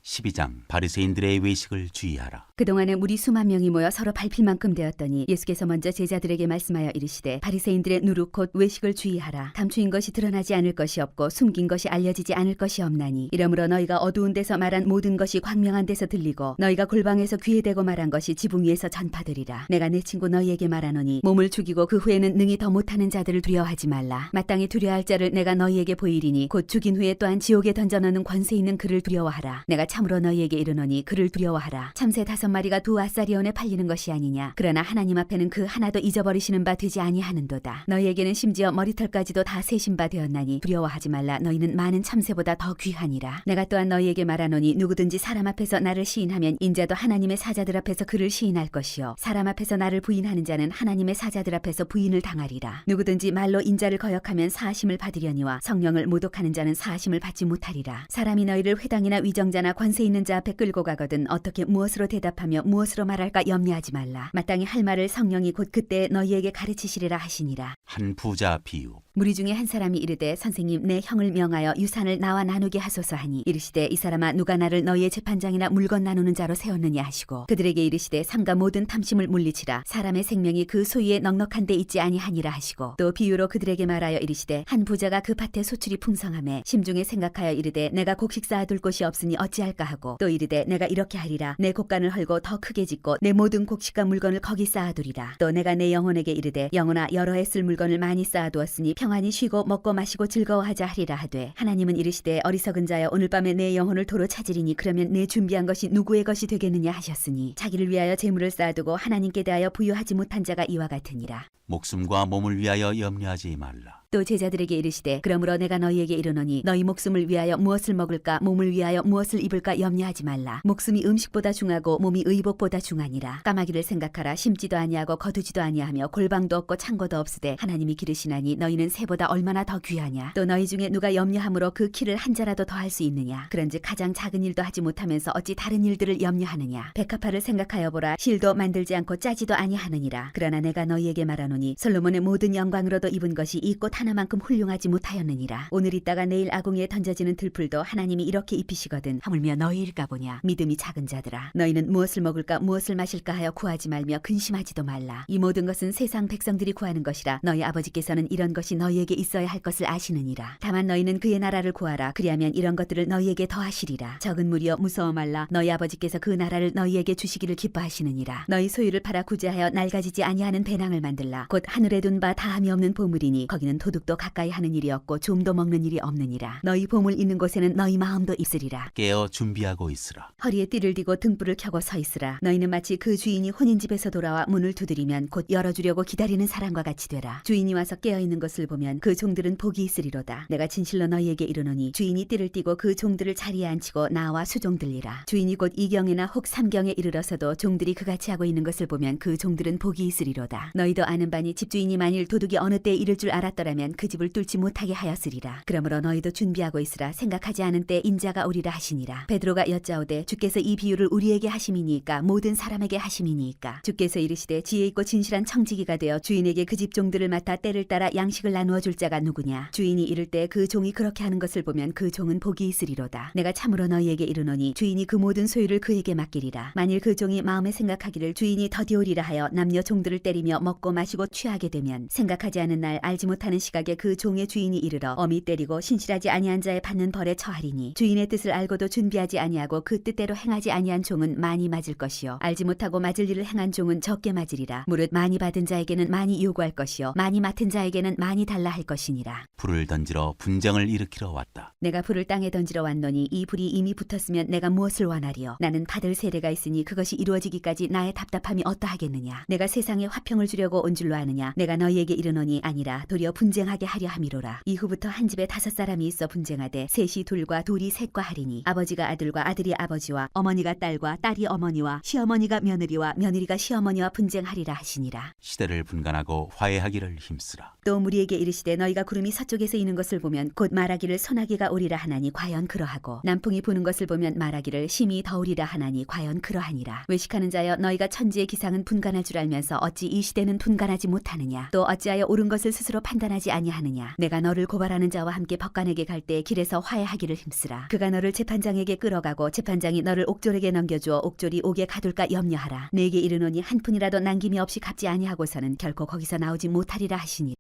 12장 바리새인들의 외식을 주의하라. 그동안에 무리 수만 명이 모여 서로 밟힐 만큼 되었더니 예수께서 먼저 제자들에게 말씀하여 이르시되 바리새인들의 누룩 곧 외식을 주의하라. 감추인 것이 드러나지 않을 것이 없고 숨긴 것이 알려지지 않을 것이 없나니 이러므로 너희가 어두운 데서 말한 모든 것이 광명한 데서 들리고 너희가 골방에서 귀에 대고 말한 것이 지붕 위에서 전파되리라. 내가 내 친구 너희에게 말하노니 몸을 죽이고 그 후에는 능히 더 못하는 자들을 두려워하지 말라. 마땅히 두려워할 자를 내가 너희에게 보이리니 곧 죽인 후에 또한 지옥에 던져넣는 권세 있는 그를 두려워하라. 내가 참으로 너희에게 이르노니 그를 두려워하라. 참새 5마리가 2아사리온에 팔리는 것이 아니냐. 그러나 하나님 앞에는 그 하나도 잊어버리시는 바 되지 아니하는도다. 너희에게는 심지어 머리털까지도 다 세신 바 되었나니 두려워하지 말라. 너희는 많은 참새보다 더 귀하니라. 내가 또한 너희에게 말하노니 누구든지 사람 앞에서 나를 시인하면 인자도 하나님의 사자들 앞에서 그를 시인할 것이요 사람 앞에서 나를 부인하는 자는 하나님의 사자들 앞에서 부인을 당하리라. 누구든지 말로 인자를 거역하면 사하심을 받으려니와 성령을 모독하는 자는 사하심을 받지 못하리라. 사람이 너희를 회당이나 위정자나 권세 있는 자 앞에 끌고 가거든 어떻게 무엇으로 대답하며 무엇으로 말할까 염려하지 말라. 마땅히 할 말을 성령이 곧 그때 너희에게 가르치시리라 하시니라. 한 부자 비유. 무리 중에 한 사람이 이르되 선생님 내 형을 명하여 유산을 나와 나누게 하소서 하니 이르시되 이 사람아 누가 나를 너희의 재판장이나 물건 나누는 자로 세웠느냐 하시고 그들에게 이르시되 삼가 모든 탐심을 물리치라. 사람의 생명이 그 소유에 넉넉한 데 있지 아니하니라 하시고 또 비유로 그들에게 말하여 이르시되 한 부자가 그 밭에 소출이 풍성하매 심중에 생각하여 이르되 내가 곡식 쌓아둘 곳이 없으니 어찌할까 하고 또 이르되 내가 이렇게 하리라. 내 곡간을 헐고 더 크게 짓고 내 모든 곡식과 물건을 거기 쌓아두리라. 또 내가 내 영혼에게 이르되 영혼아 여러 해 쓸 물건을 많이 쌓아두었으니 평안히 쉬고 먹고 마시고 즐거워하자 하리라 하되 하나님은 이르시되 어리석은 자여 오늘 밤에 내 영혼을 도로 찾으리니 그러면 내 준비한 것이 누구의 것이 되겠느냐 하셨으니 자기를 위하여 재물을 쌓아두고 하나님께 대하여 부유하지 못한 자가 이와 같으니라. 목숨과 몸을 위하여 염려하지 말라. 또 제자들에게 이르시되 그러므로 내가 너희에게 이르노니 너희 목숨을 위하여 무엇을 먹을까 몸을 위하여 무엇을 입을까 염려하지 말라. 목숨이 음식보다 중하고 몸이 의복보다 중하니라. 까마귀를 생각하라. 심지도 아니하고 거두지도 아니하며 골방도 없고 창고도 없으되 하나님이 기르시나니 너희는 새보다 얼마나 더 귀하냐. 또 너희 중에 누가 염려함으로 그 키를 한 자라도 더 할 수 있느냐. 그런즉 가장 작은 일도 하지 못하면서 어찌 다른 일들을 염려하느냐. 백합화를 생각하여 보라. 실도 만들지 않고 짜지도 아니하느니라. 그러나 내가 너희에게 말하노니 솔로몬의 모든 영광으로도 입은 것이 이 꽃 하나만큼 훌륭하지 못하였느니라. 오늘 있다가 내일 아궁이에 던져지는 들풀도 하나님이 이렇게 입히시거든 하물며 너희일까 보냐. 믿음이 작은 자들아 너희는 무엇을 먹을까 무엇을 마실까 하여 구하지 말며 근심하지도 말라. 이 모든 것은 세상 백성들이 구하는 것이라. 너희 아버지께서는 이런 것이 너희에게 있어야 할 것을 아시느니라. 다만 너희는 그의 나라를 구하라. 그리하면 이런 것들을 너희에게 더하시리라. 적은 무리여 무서워 말라. 너희 아버지께서 그 나라를 너희에게 주시기를 기뻐하시느니라. 너희 소유를 팔아 구제하여 낡아지지 아니하는 배낭을 만들라. 곧 하늘에 둔 바 다함이 없는 보물이니 거기는 도둑도 가까이 하는 일이 없고 좀도 먹는 일이 없느니라. 너희 보물 있는 곳에는 너희 마음도 있으리라. 깨어 준비하고 있으라. 허리에 띠를 띠고 등불을 켜고 서 있으라. 너희는 마치 그 주인이 혼인집에서 돌아와 문을 두드리면 곧 열어주려고 기다리는 사람과 같이 되라. 주인이 와서 깨어있는 것을 보면 그 종들은 복이 있으리로다. 내가 진실로 너희에게 이르노니 주인이 띠를 띠고 그 종들을 자리에 앉히고 나와 수종들리라. 주인이 곧 2경이나 혹 3경에 이르러서도 종들이 그같이 하고 있는 것을 보면 그 종들은 복이 있으리로다. 너희도 아는 바니 집주인이 만일 도둑이 어느 때에 이를 줄 알았더라면 그 집을 뚫지 못하게 하였으리라. 그러므로 너희도 준비하고 있으라. 생각하지 않은 때 인자가 오리라 하시니라. 베드로가 여짜오되 주께서 이 비유를 우리에게 하심이니까 모든 사람에게 하심이니까. 주께서 이르시되 지혜 있고 진실한 청지기가 되어 주인에게 그 집 종들을 맡아 때를 따라 양식을 나누어 줄 자가 누구냐. 주인이 이를 때 그 종이 그렇게 하는 것을 보면 그 종은 복이 있으리로다. 내가 참으로 너희에게 이르노니 주인이 그 모든 소유를 그에게 맡기리라. 만일 그 종이 마음에 생각하기를 주인이 더디오리라 하여 남녀 종들을 때리며 먹고 마시고 취하게 되면 생각하지 않은 날 알지 못하는 시각에 그 종의 주인이 이르러 엄히 때리고 신실하지 아니한 자에 받는 벌에 처하리니 주인의 뜻을 알고도 준비하지 아니하고 그 뜻대로 행하지 아니한 종은 많이 맞을 것이요 알지 못하고 맞을 일을 행한 종은 적게 맞으리라. 무릇 많이 받은 자에게는 많이 요구할 것이요 많이 맡은 자에게는 많이 달라 할 것이니라. 불을 던지러 분쟁을 일으키러 왔다. 내가 불을 땅에 던지러 왔노니 이 불이 이미 붙었으면 내가 무엇을 원하리요. 나는 받을 세례가 있으니 그것이 이루어지기까지 나의 답답함이 어떠하겠느냐. 내가 세상에 화평을 주려고 온 줄로 아느냐. 내가 너희에게 이르노니 아니라 도리어 분쟁 분쟁하게 하려 함이로라. 이후부터 한 집에 5사람이 있어 분쟁하되 셋이 둘과 둘이 셋과 하리니 아버지가 아들과 아들이 아버지와 어머니가 딸과 딸이 어머니와 시어머니가 며느리와 며느리가 시어머니와 분쟁하리라 하시니라. 시대를 분간하고 화해하기를 힘쓰라. 또 무리에게 이르시되 너희가 구름이 서쪽에서 이는 것을 보면 곧 말하기를 소나기가 오리라 하나니 과연 그러하고 남풍이 부는 것을 보면 말하기를 심히 더우리라 하나니 과연 그러하니라. 외식하는 자여 너희가 천지의 기상은 분간할 줄 알면서 어찌 이 시대는 분간하지 못하느냐. 또 어찌하여 옳은 것을 스스로 판단하지 아니하느냐. 내가 너를 고발하는 자와 함께 법관에게 갈 때 길에서 화해하기를 힘쓰라. 그가 너를 재판장에게 끌어가고 재판장이 너를 옥졸에게 넘겨주어 옥졸이 옥에 가둘까 염려하라. 내게 이르노니 한 푼이라도 남김이 없이 갚지 아니하고서는 결코 거기서 나오지 못하리라 하시니